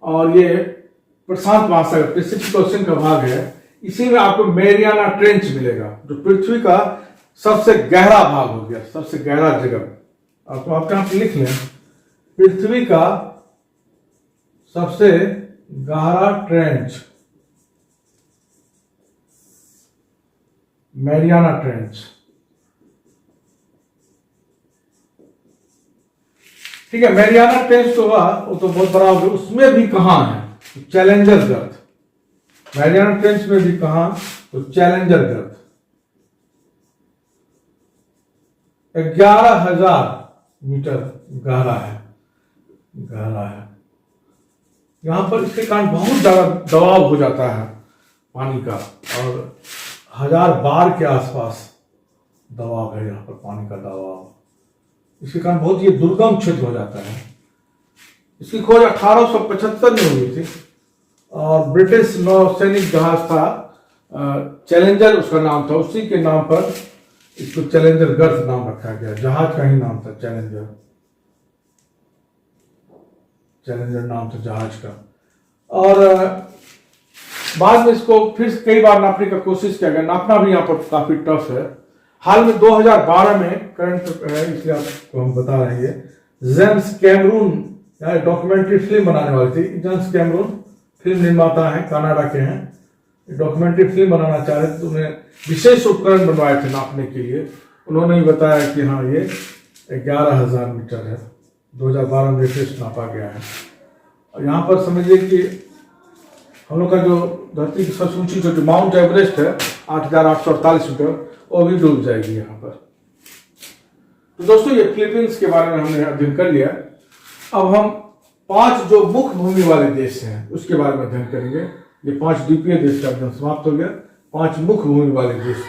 और ये प्रशांत महासागर पैसिफिक ओशन का भाग है। इसी में आपको मैरियाना ट्रेंच मिलेगा जो पृथ्वी का सबसे गहरा भाग हो गया, सबसे गहरा जगह। आपको आप यहां लिख लें, पृथ्वी का सबसे गहरा ट्रेंच, मैरियाना ट्रेंच। ठीक है, मैरियाना ट्रेंच तो हुआ, वो तो बहुत बड़ा हो गया। उसमें भी कहां है, चैलेंजर गर्त। मैरियाना ट्रेंच में भी कहां, तो चैलेंजर गर्त, 11,000 मीटर गहरा है। यहाँ पर इसके कारण बहुत ज्यादा दबाव हो जाता है पानी का, और 1000 बार के आसपास दबाव है यहाँ पर पानी का दबाव। इसके कारण बहुत ये दुर्गम क्षेत्र हो जाता है। इसकी खोज 1875 में हुई थी, और ब्रिटिश नौसैनिक जहाज था चैलेंजर उसका नाम था, उसी के नाम पर इसको चैलेंजर गर्थ नाम रखा गया। जहाज का ही नाम था चैलेंजर नाम था जहाज का। और बाद में इसको फिर कई बार नापने का कोशिश किया गया। नापना भी यहाँ पर काफी टफ है। हाल में 2012 में करंट है, इसलिए आपको हम बता रहे हैं। जेम्स कैमरून डॉक्यूमेंट्री फिल्म बनाने वाले थे। जेम्स कैमरून फिल्म निर्माता हैं, कनाडा के हैं। डॉक्यूमेंट्री फिल्म बनाना चाह रहे थे, तो उन्हें विशेष उपकरण बनवाए थे नापने के लिए। उन्होंने ही बताया कि हाँ ये 11,000 मीटर है। 2012 में लेटेस्ट नापा गया है। और यहाँ पर समझिए कि हम लोग का जो धरती की सबसे ऊंची जो माउंट एवरेस्ट है 8,848 मीटर, वो भी डूब जाएगी यहाँ पर। तो दोस्तों ये फिलीपींस के बारे में हमने अध्ययन कर लिया। अब हम 5 जो मुख्य भूमि वाले देश हैं उसके बारे में अध्ययन करेंगे। ये 5 द्वीपीय देश का अध्ययन समाप्त हो गया। 5 मुख्य भूमि वाले देश,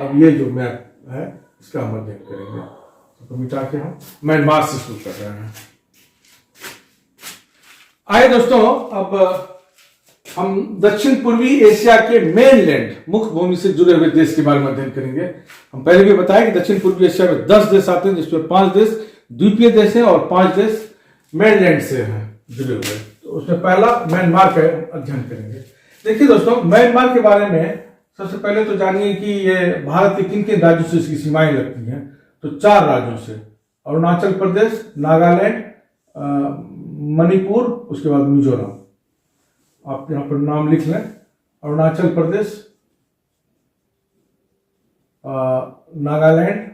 अब ये जो मैप है इसका हम अध्ययन करेंगे। तो मिटा के हम म्यांमार से शुरू कर रहे हैं। आइए दोस्तों, अब हम दक्षिण पूर्वी एशिया के मेनलैंड मुख्य भूमि से जुड़े हुए देश के बारे में अध्ययन करेंगे। हम पहले भी बताया कि दक्षिण पूर्वी एशिया में 10 देश आते हैं, जिसमें 5 देश द्वीपीय देश हैं और 5 देश मेनलैंड से हैं जुड़े हुए। तो उसमें पहला म्यांमार का अध्ययन करेंगे। देखिए दोस्तों, म्यांमार के बारे में सबसे पहले तो जानिए कि ये भारत के किन किन राज्यों से इसकी सीमाएं लगती हैं। तो 4 राज्यों से, अरुणाचल प्रदेश, नागालैंड, मणिपुर, उसके बाद मिजोरम। आप यहाँ पर नाम लिख लें, अरुणाचल प्रदेश, नागालैंड,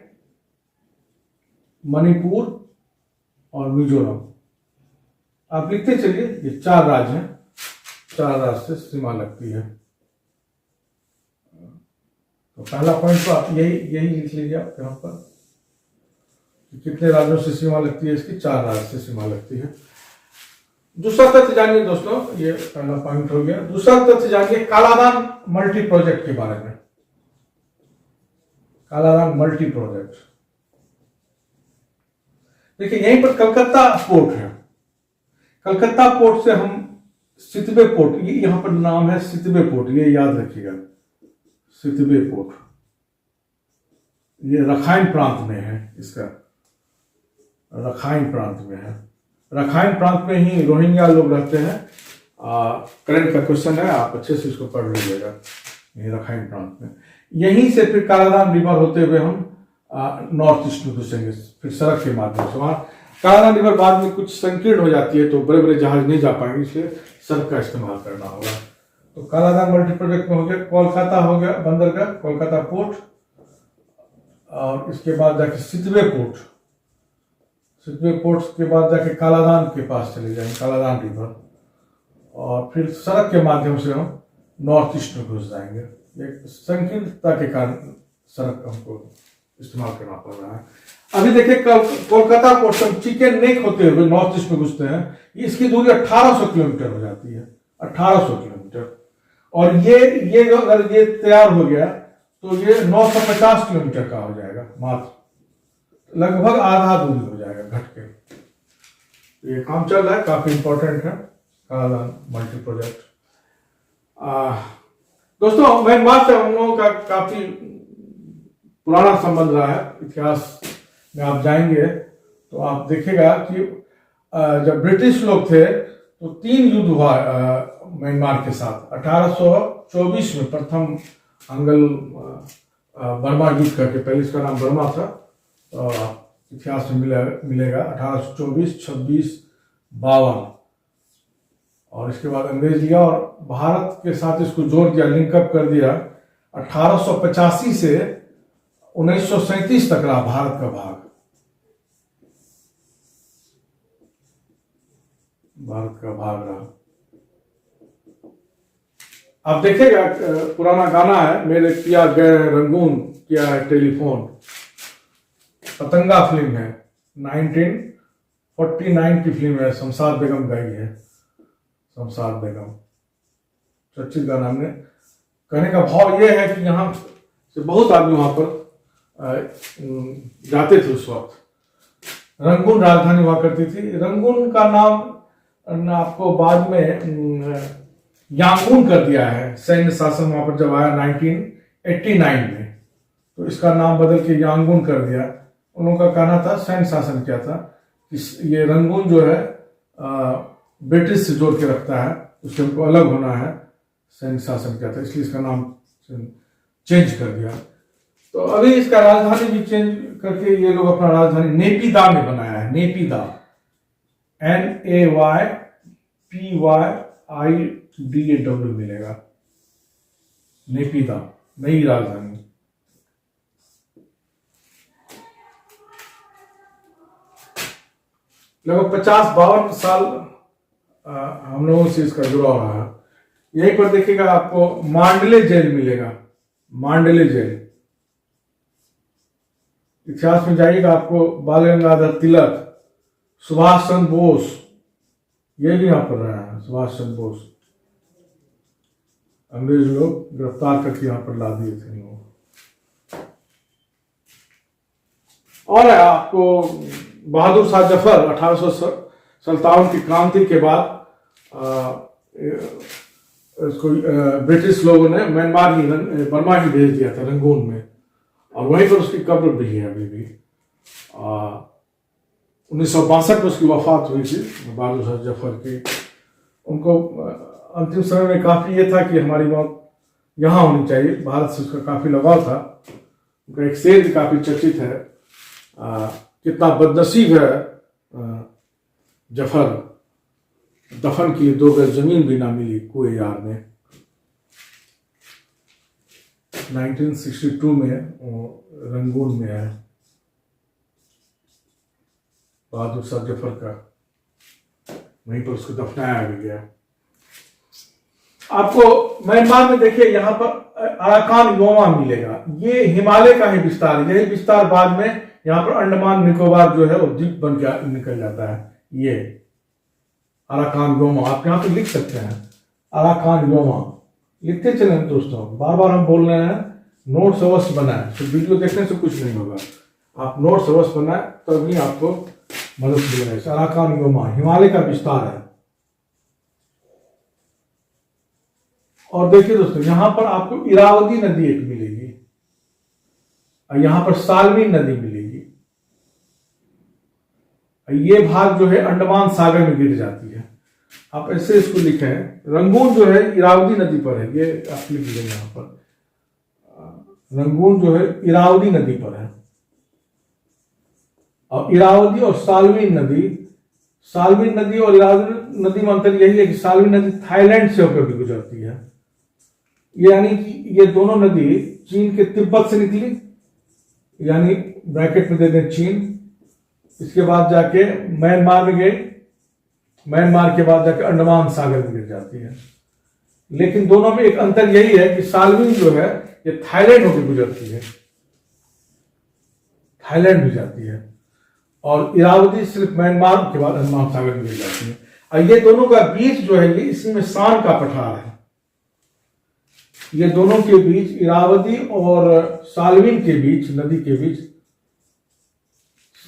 मणिपुर और मिजोरम। आप लिखते चलिए, ये 4 राज्य हैं। 4 राज्य से सीमा लगती है। तो पहला पॉइंट तो आप यही लिख लीजिए आप यहाँ पर, कितने राज्यों से सीमा लगती है इसकी। 4 राज्य से सीमा लगती है। दूसरा तथ्य जानिए दोस्तों, ये पहला पॉइंट हो गया। दूसरा तथ्य जानिए कालादान मल्टी प्रोजेक्ट के बारे में। कालादान मल्टी प्रोजेक्ट, देखिए यहीं पर कलकत्ता पोर्ट है। कलकत्ता पोर्ट से हम सितवे पोर्ट, ये यहां पर नाम है सितवे पोर्ट, ये याद रखिएगा, सितवे पोर्ट। ये रखाइन प्रांत में है, इसका रखाइन प्रांत में है। रखाइन प्रांत में ही रोहिंग्या लोग रहते हैं। करंट का क्वेश्चन है, आप अच्छे से इसको पढ़ लीजिएगा। ये रखाइन प्रांत में, यहीं से फिर कालादान रिवर होते हुए हम नॉर्थ ईस्ट में घुसेंगे, फिर सड़क के माध्यम से। वहां कालादान रिवर बाद में कुछ संकीर्ण हो जाती है, तो बड़े बड़े जहाज नहीं जा पाएंगे, इसलिए सड़क का इस्तेमाल करना होगा। तो कालादान मल्टी प्रोजेक्ट में हो गया। कोलकाता हो गया बंदरगाह, कोलकाता पोर्ट, और इसके बाद जाके सितवे पोर्ट। सितवे पोर्ट के बाद जाके कालादान के पास चले जाएंगे, कालादान रिवर, और फिर सड़क के माध्यम से हम नॉर्थ ईस्ट में घुस जाएंगे। एक संकीर्णता के कारण सड़क हमको इस्तेमाल करना पड़ रहा है। अभी देखिए कोलकाता पोर्ट से हम चिकन नेक होते हुए नॉर्थ ईस्ट में घुसते हैं। इसकी दूरी 1800 किलोमीटर हो जाती है, 1800 किलोमीटर। और ये जो अगर ये तैयार हो गया तो ये 950 किलोमीटर का हो जाएगा, मात्र लगभग आधा दूरी हो जाएगा घट के। ये काम चल रहा है, काफी इंपॉर्टेंट है कालादान मल्टी प्रोजेक्ट। दोस्तों म्यांमार से हम लोगों का काफी पुराना संबंध रहा है। इतिहास में आप जाएंगे तो आप देखिएगा कि जब ब्रिटिश लोग थे तो 3 युद्ध हुआ म्यांमार के साथ। 1824 में प्रथम अंगल बर्मा युद्ध करके, पहले इसका नाम बर्मा था, इतिहास में मिलेगा 1824, 26, 52। और इसके बाद अंग्रेज लिया और भारत के साथ इसको जोड़ दिया, लिंकअप कर दिया। 1885 से 1937 तक रहा भारत का भाग, भारत का भाग रहा। आप देखिएगा पुराना गाना है, मेरे पिया गए रंगून किया है टेलीफोन। पतंगा फिल्म है, 1949 की फिल्म है, शमशाद बेगम गाई है, शमशाद बेगम चर्चित गाना। हमने कहने का भाव ये है कि यहाँ से बहुत आदमी वहां पर जाते थे उस वक्त। रंगून राजधानी हुआ करती थी। रंगून का नाम आपको बाद में यांगून कर दिया है, सैन्य शासन वहां पर जब आया 1989 में, तो इसका नाम बदल के यांगून कर दिया। उन लोगों का कहना था, सैन्य शासन क्या था कि ये रंगून जो है ब्रिटिश से जोड़ के रखता है, उससे हमको अलग होना है, सैन्य शासन क्या था, इसलिए इसका नाम चेंज कर दिया। तो अभी इसका राजधानी भी चेंज करके ये लोग अपना राजधानी नेपिदा में बनाया है। नेपिदा, NAYPYIDA मिलेगा, नेपिदा नई राजधानी। लगभग 50-52 साल हम लोगों से इसका जुड़ाव रहा है। यहीं पर देखिएगा आपको मांडले जेल मिलेगा, मांडले जेल। इतिहास में जाइएगा आपको बाल गंगाधर तिलक, सुभाष चंद्र बोस, ये भी यहां पर रहा है, सुभाष चंद्र बोस। अंग्रेज लोग गिरफ्तार करके यहां पर ला दिए थे लोग। और आपको बहादुर शाह जफर 1857 की क्रांति के बाद इसको ब्रिटिश लोगों ने म्यांमार ही बर्मा ही भेज दिया था, रंगून में, और वहीं पर उसकी कब्र भी है अभी भी। 1962 में उसकी वफात हुई थी बहादुर शाह जफर की। उनको अंतिम समय में काफी ये था कि हमारी मौत यहाँ होनी चाहिए, भारत से उसका काफी लगाव था। उनका एक शेर भी काफी चर्चित है, कितना बदनसीब है जफर, दफन की 2 गज जमीन भी ना मिली कुएं यार में। 1962 में रंगून में है बहादुर शाह जफर का, वहीं पर उसको दफनाया भी गया। आपको म्यांमार में देखिए यहाँ पर अराकान योमा मिलेगा, ये हिमालय का ही विस्तार है। यही विस्तार बाद में यहाँ पर अंडमान निकोबार जो है वो द्वीप बन के निकल जाता है। ये अराकान योमा आप यहाँ पे लिख सकते हैं, अराकान योमा लिखते चले दोस्तों, बार बार हम बोल रहे हैं नोट्स अवश्य बनाए, तो वीडियो देखने से कुछ नहीं होगा, आप नोट्स अवश्य बनाए तभी आपको मदद मिलेगा। अराकान योमा हिमालय का विस्तार है। और देखिए दोस्तों यहाँ पर आपको इरावदी नदी एक मिलेगी और यहाँ पर साल्वीन नदी मिलेगी। ये भाग जो है अंडमान सागर में गिर जाती है। आप ऐसे इसको लिखें, रंगून जो है इरावदी नदी पर है, ये आप लिख लीजिए यहाँ पर, रंगून जो है इरावदी नदी पर है। और इरावदी और साल्वीन नदी, साल्वीन नदी और इरावदी नदी में अंतर यही है कि साल्वीन नदी थाईलैंड से होकर भी गुजरती है, यानी कि ये दोनों नदी चीन के तिब्बत से निकली, यानी ब्रैकेट में दे दें चीन, इसके बाद जाके म्यांमार में गई, म्यांमार के बाद जाके अंडमान सागर में गिर जाती है। लेकिन दोनों में एक अंतर यही है कि साल्वीन जो है ये थाईलैंड होकर गुजरती है, थाईलैंड भी जाती है, और इरावदी सिर्फ म्यांमार के बाद अंडमान सागर में गिर जाती है। और ये दोनों का बीच जो है ये इसी में शान का पठार है। ये दोनों के बीच, इरावदी और साल्वीन के बीच, नदी के बीच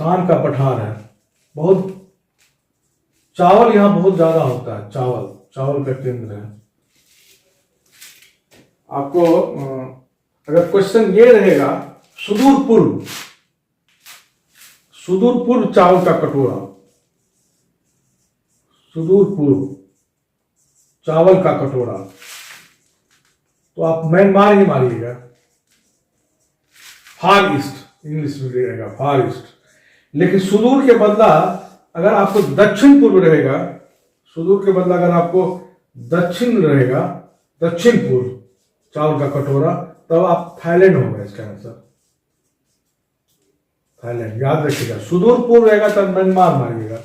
शान का पठार है। बहुत चावल यहां बहुत ज्यादा होता है, चावल, चावल का केंद्र है। आपको अगर क्वेश्चन ये रहेगा, सुदूर पूर्व, सुदूर पूर्व चावल का कटोरा, सुदूर पूर्व चावल का कटोरा, तो आप म्यांमार ही मारिएगा। फार ईस्ट इंग्लिश में रहेगा, फार ईस्ट। लेकिन सुदूर के बदला अगर आपको दक्षिण पूर्व रहेगा, सुदूर के बदला अगर आपको दक्षिण रहेगा, दक्षिण पूर्व चावल का कटोरा, तब आप थाईलैंड होगा इसका आंसर, थाईलैंड। याद रखिएगा, सुदूर पूर्व रहेगा तब म्यांमार मारिएगा,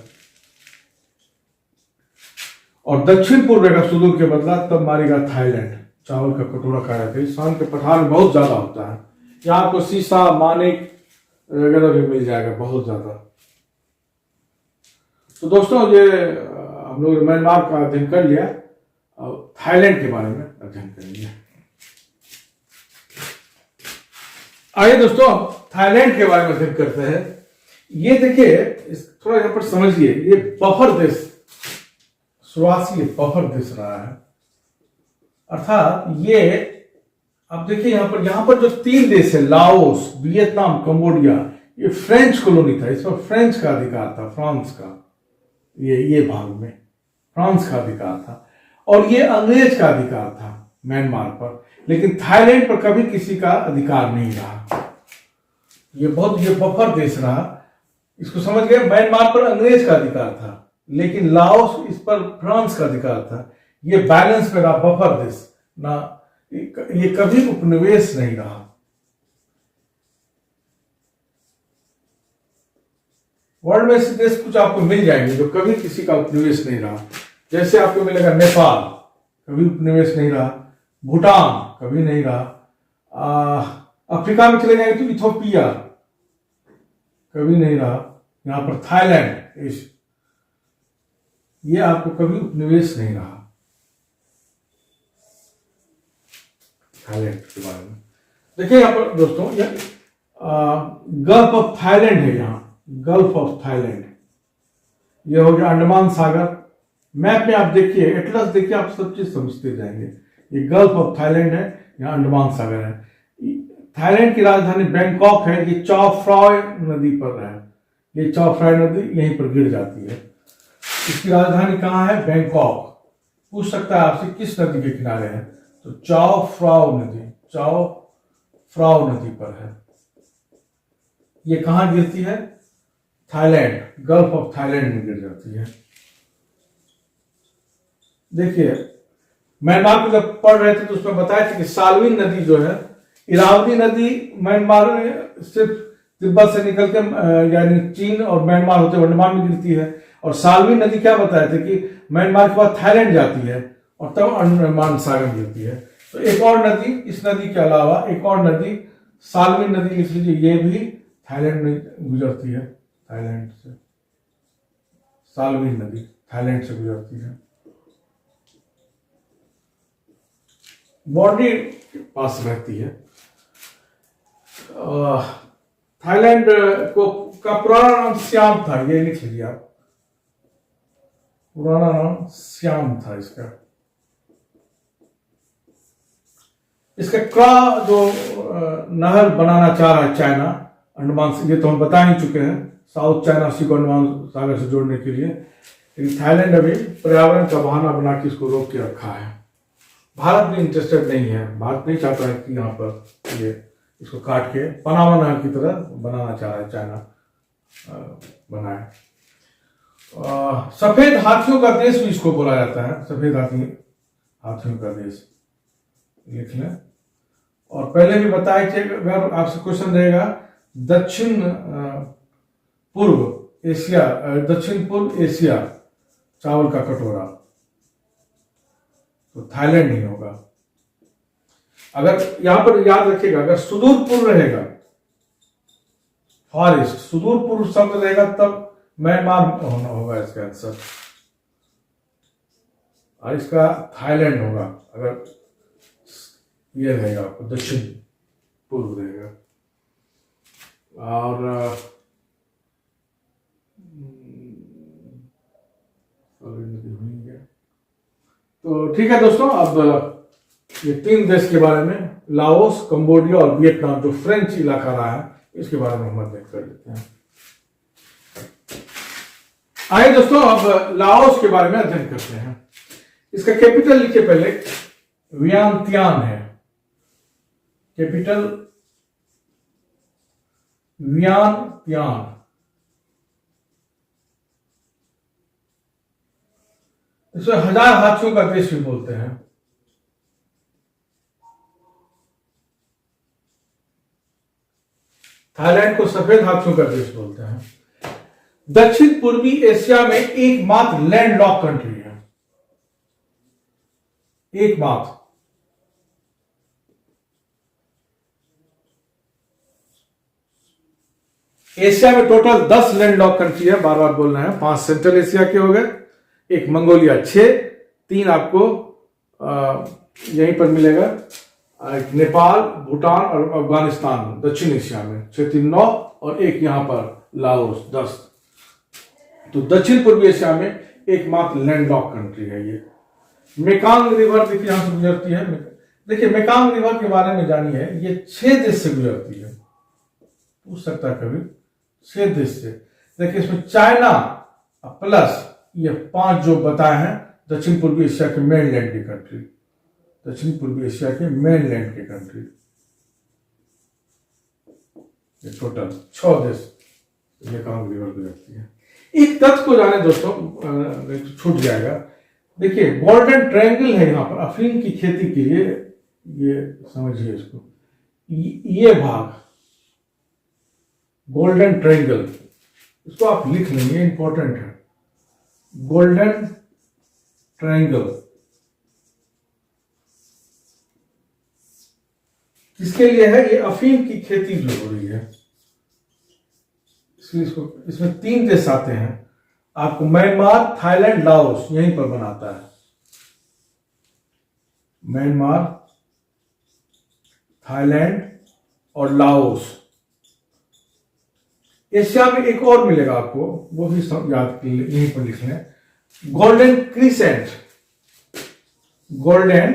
और दक्षिण पूर्व रहेगा सुदूर के बदला तब मारिएगा थाईलैंड। चावल का कटोरा खाया था, शान के पठार में बहुत ज्यादा होता है। यहाँ आपको सीसा, मानिक, वगैरह भी मिल जाएगा बहुत ज्यादा। तो दोस्तों ये हम लोग म्यांमार का अध्ययन कर लिया, और थाईलैंड के बारे में अध्ययन करेंगे। आइए दोस्तों अब थाईलैंड के बारे में अध्ययन करते हैं। ये देखिए, थोड़ा यहाँ पर समझिए, ये बफर देश, शुरुआत से ये बफर देश रहा है। अर्थात ये अब देखिए यहाँ पर जो 3 देश है, लाओस, वियतनाम, कंबोडिया, ये फ्रेंच कॉलोनी था, इस पर फ्रेंच का अधिकार था, फ्रांस का, ये भाग में फ्रांस का अधिकार था, और ये अंग्रेज का अधिकार था म्यांमार पर। लेकिन थाईलैंड पर कभी किसी का अधिकार नहीं रहा। ये बफर देश रहा। इसको समझ गए, म्यांमार पर अंग्रेज का अधिकार था, लेकिन लाओस, इस पर फ्रांस का अधिकार था। ये बैलेंस में रहा, बफर देश ना, ये कभी उपनिवेश नहीं रहा। वर्ल्ड में ऐसे देश कुछ आपको मिल जाएंगे जो कभी किसी का उपनिवेश नहीं रहा। जैसे आपको मिलेगा नेपाल, कभी उपनिवेश नहीं रहा। भूटान कभी नहीं रहा। अफ्रीका में चले जाएंगे तो इथोपिया कभी नहीं रहा। यहां पर थाईलैंड, ये आपको कभी उपनिवेश नहीं रहा। थाईलैंड के बारे में देखिए, यहाँ पर दोस्तों गल्फ ऑफ थाईलैंड है, यहाँ गल्फ ऑफ थाईलैंड, ये हो गया अंडमान सागर। मैप में आप देखिए, एटलस देखिए, आप सब चीज समझते जाएंगे। ये गल्फ ऑफ थाईलैंड है, यहाँ अंडमान सागर है। थाईलैंड की राजधानी बैंकॉक है। ये चाओ फ्राय नदी पर है। ये चाओ फ्राय नदी यहीं पर गिर जाती है। इसकी राजधानी कहाँ है? बैंकॉक। पूछ सकता है आपसे किस नदी के किनारे है, तो चाओ फ्राव नदी पर है। ये कहाँ गिरती है? थाईलैंड, गल्फ ऑफ थाईलैंड में गिर जाती है। देखिए, म्यांमार को जब पढ़ रहे थे तो उसमें बताया था कि साल्विन नदी जो है, इरावदी नदी म्यांमार में सिर्फ तिब्बत से निकल के यानी चीन और म्यांमार होते अंडमान में गिरती है। और साल्विन नदी क्या बताया था कि म्यांमार के बाद थाईलैंड जाती है और तब अंडमान सागर गिरती है। तो एक और नदी, इस नदी के अलावा एक और नदी साल्विन नदी लिख लीजिए, ये भी थाईलैंड में गुजरती है। थाईलैंड से साल्विन नदी थाईलैंड से गुजरती है। बॉर्डर के पास रहती है। थाईलैंड का पुराना नाम सियाम था, ये लिख लीजिए आप, पुराना नाम सियाम था इसका। इसका क्रा जो नहर बनाना चाह रहा है चाइना अंडमान से, ये तो हम बता ही चुके हैं, साउथ चाइना सी को अंडमान सागर से जोड़ने के लिए। लेकिन थाईलैंड अभी पर्यावरण का बहाना बना के इसको रोक के रखा है। भारत भी इंटरेस्टेड नहीं है। भारत नहीं चाहता है कि यहाँ पर ये इसको काट के पनामा नहर की तरह बनाना चाह रहा है चाइना बनाए। सफेद हाथियों का देश भी इसको बोला जाता है। सफेद हाथियों का देश लिख लें। और पहले भी बताया कि अगर आपसे क्वेश्चन रहेगा दक्षिण पूर्व एशिया चावल का कटोरा, तो थाईलैंड नहीं होगा। अगर यहां पर याद रखिएगा, अगर सुदूर पूर्व रहेगा, फार ईस्ट, सुदूर पूर्व शब्द रहेगा, तब म्यांमार होना होगा इसका आंसर, और इसका थाईलैंड होगा अगर ये रहेगा, आपको दक्षिण पूर्व रहेगा। और तो ठीक है दोस्तों, अब ये 3 देश के बारे में, लाओस, कंबोडिया और वियतनाम, जो फ्रेंच इलाका रहा है, इसके बारे में हम अध्ययन कर लेते हैं। आइए दोस्तों, अब लाओस के बारे में अध्ययन करते हैं। इसका कैपिटल लिखिए पहले, वियंतियान है। Capital Vientiane. इसे 1000 हाथियों का देश भी बोलते हैं। थाईलैंड को सफेद हाथियों का देश बोलते हैं। दक्षिण पूर्वी एशिया में एकमात्र लैंडलॉक कंट्री है, एकमात्र। एशिया में टोटल 10 लैंड लॉक कंट्री है, बार बार बोल रहे हैं। 5 सेंट्रल एशिया के हो गए, एक मंगोलिया 6, 3 आपको यहीं पर मिलेगा, एक नेपाल, भूटान और अफगानिस्तान दक्षिण एशिया में 6 3 9, और एक यहाँ पर लाओस 10। तो दक्षिण पूर्वी एशिया में एकमात्र लैंड लॉक कंट्री है ये। मेकांग रिवर देखिए यहां से गुजरती है। देखिए मेकांग रिवर के बारे में जानिए, ये 6 देश से गुजरती है। पूछ सकता है कभी 6 देश से। देखिए इसमें चाइना प्लस ये 5 जो बताए हैं दक्षिण पूर्वी एशिया के मेनलैंड की कंट्री, दक्षिण पूर्वी एशिया के मेनलैंड के कंट्री, ये टोटल 6 देश मेकांग रिवर गुजरती है। एक तथ्य को जाने दोस्तों, छूट जाएगा। देखिए गोल्डन ट्रायंगल है यहाँ पर अफीम की खेती के लिए, ये समझिए इसको, ये भाग गोल्डन ट्रायंगल, इसको आप लिख लेंगे, इंपॉर्टेंट है। गोल्डन ट्रायंगल किसके लिए है? ये अफीम की खेती जो हो रही है, इसमें 3 देश आते हैं आपको, म्यांमार, थाईलैंड, लाओस, यहीं पर बनाता है। म्यांमार, थाईलैंड और लाओस। एशिया में एक और मिलेगा आपको, वो भी याद यहीं पर लिख लें, गोल्डन क्रीसेंट, गोल्डन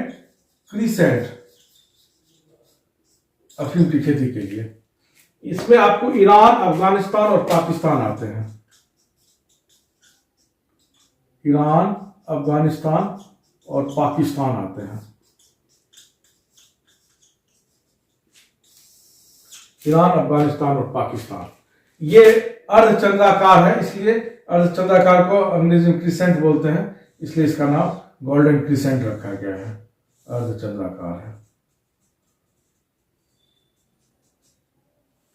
क्रीसेंट अफीम की खेती के लिए। इसमें आपको ईरान, अफगानिस्तान और पाकिस्तान आते हैं। ईरान, अफगानिस्तान और पाकिस्तान आते हैं। ईरान, अफगानिस्तान और पाकिस्तान। ये अर्धचंद्राकार है, इसलिए अर्धचंद्राकार को अंग्रेजी में क्रिसेंट बोलते हैं, इसलिए इसका नाम गोल्डन क्रिसेंट रखा गया है, अर्धचंद्राकार है।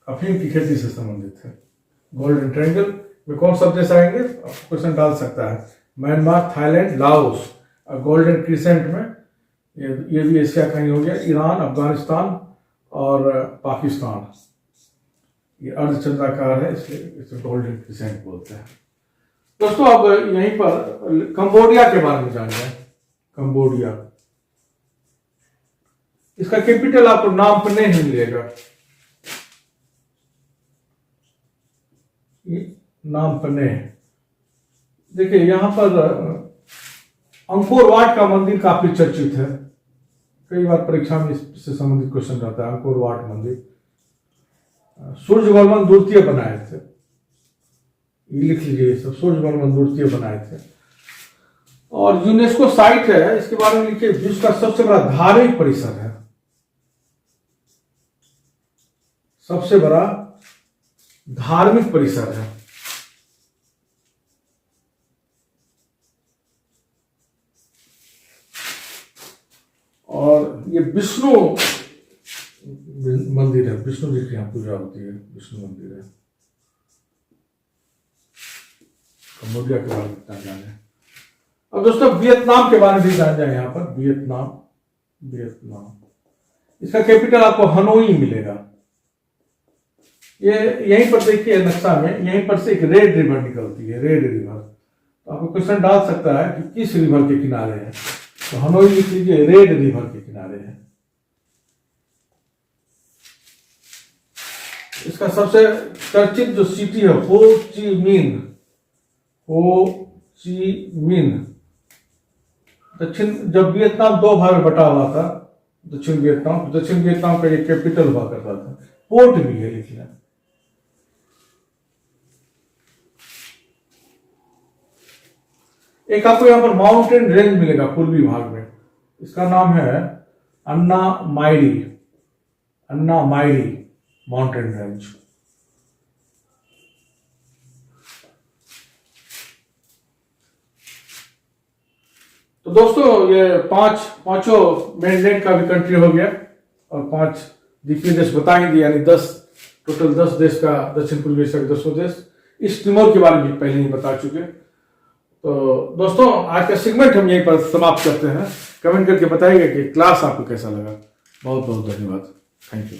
अफीम की खेती से संबंधित है। गोल्डन ट्रायंगल में कौन सा देश आएंगे? क्वेश्चन डाल सकता है। Myanmar, Thailand, Laos. और गोल्डन क्रिसेंट में ये भी एशिया का ही हो गया, ईरान, अफगानिस्तान और पाकिस्तान। ये अर्धचंद्राकार है, इसलिए इसे गोल्डन क्रिसेंट बोलते हैं। दोस्तों अब यहीं पर कंबोडिया के बारे में जानते हैं। कंबोडिया, इसका कैपिटल आपको नाम पर नहीं मिलेगा, नाम पर नहीं। देखिए यहां पर अंकोर वाट का मंदिर काफी चर्चित है, कई बार परीक्षा में इससे संबंधित क्वेश्चन रहता है। अंकोर वाट मंदिर सूर्यवर्मन द्वितीय बनाए थे, ये लिख लीजिए सब, सूर्यवर्मन द्वितीय बनाए थे। और यूनेस्को साइट है, इसके बारे में लिखिए, विश्व का सबसे बड़ा धार्मिक परिसर है, सबसे बड़ा धार्मिक परिसर है। और ये विष्णु मंदिर है, विष्णु जी की यहाँ पूजा होती है, विष्णु मंदिर है। कंबोडिया के बारे में इतना जाने। अब दोस्तों वियतनाम के बारे में भी जान जाए यहाँ पर। वियतनाम, वियतनाम, इसका कैपिटल आपको हनोई मिलेगा। ये यहीं पर देखिए नक्शा में, यहीं पर से एक रेड रिवर निकलती है, रेड रिवर। तो आपको क्वेश्चन डाल सकता है कि किस रिवर के किनारे है, तो हनोई लिख लीजिए, रेड रिवर के किनारे है। इसका सबसे चर्चित जो सिटी है हो ची मिन्ह, हो ची मिन्ह। दक्षिण, जब वियतनाम 2 भाग में बटा हुआ था, दक्षिण वियतनाम का ये कैपिटल हुआ करता था। पोर्ट भी है लिखना। एक आपको यहां पर माउंटेन रेंज मिलेगा पूर्वी भाग में, इसका नाम है अन्ना माइरी, अन्ना माइरी माउंटेन रेंज। तो दोस्तों ये पांचों मेनलैंड का भी कंट्री हो गया, और 5 द्वीपीय देश बताएंगे, यानी 10 टोटल 10 देश का, दक्षिण पूर्वी एशिया के 10 देश। ईस्ट तिमोर के बारे में पहले ही बता चुके। तो दोस्तों आज का सेगमेंट हम यहीं पर समाप्त करते हैं। कमेंट करके बताइएगा कि क्लास आपको कैसा लगा। बहुत बहुत धन्यवाद, थैंक यू।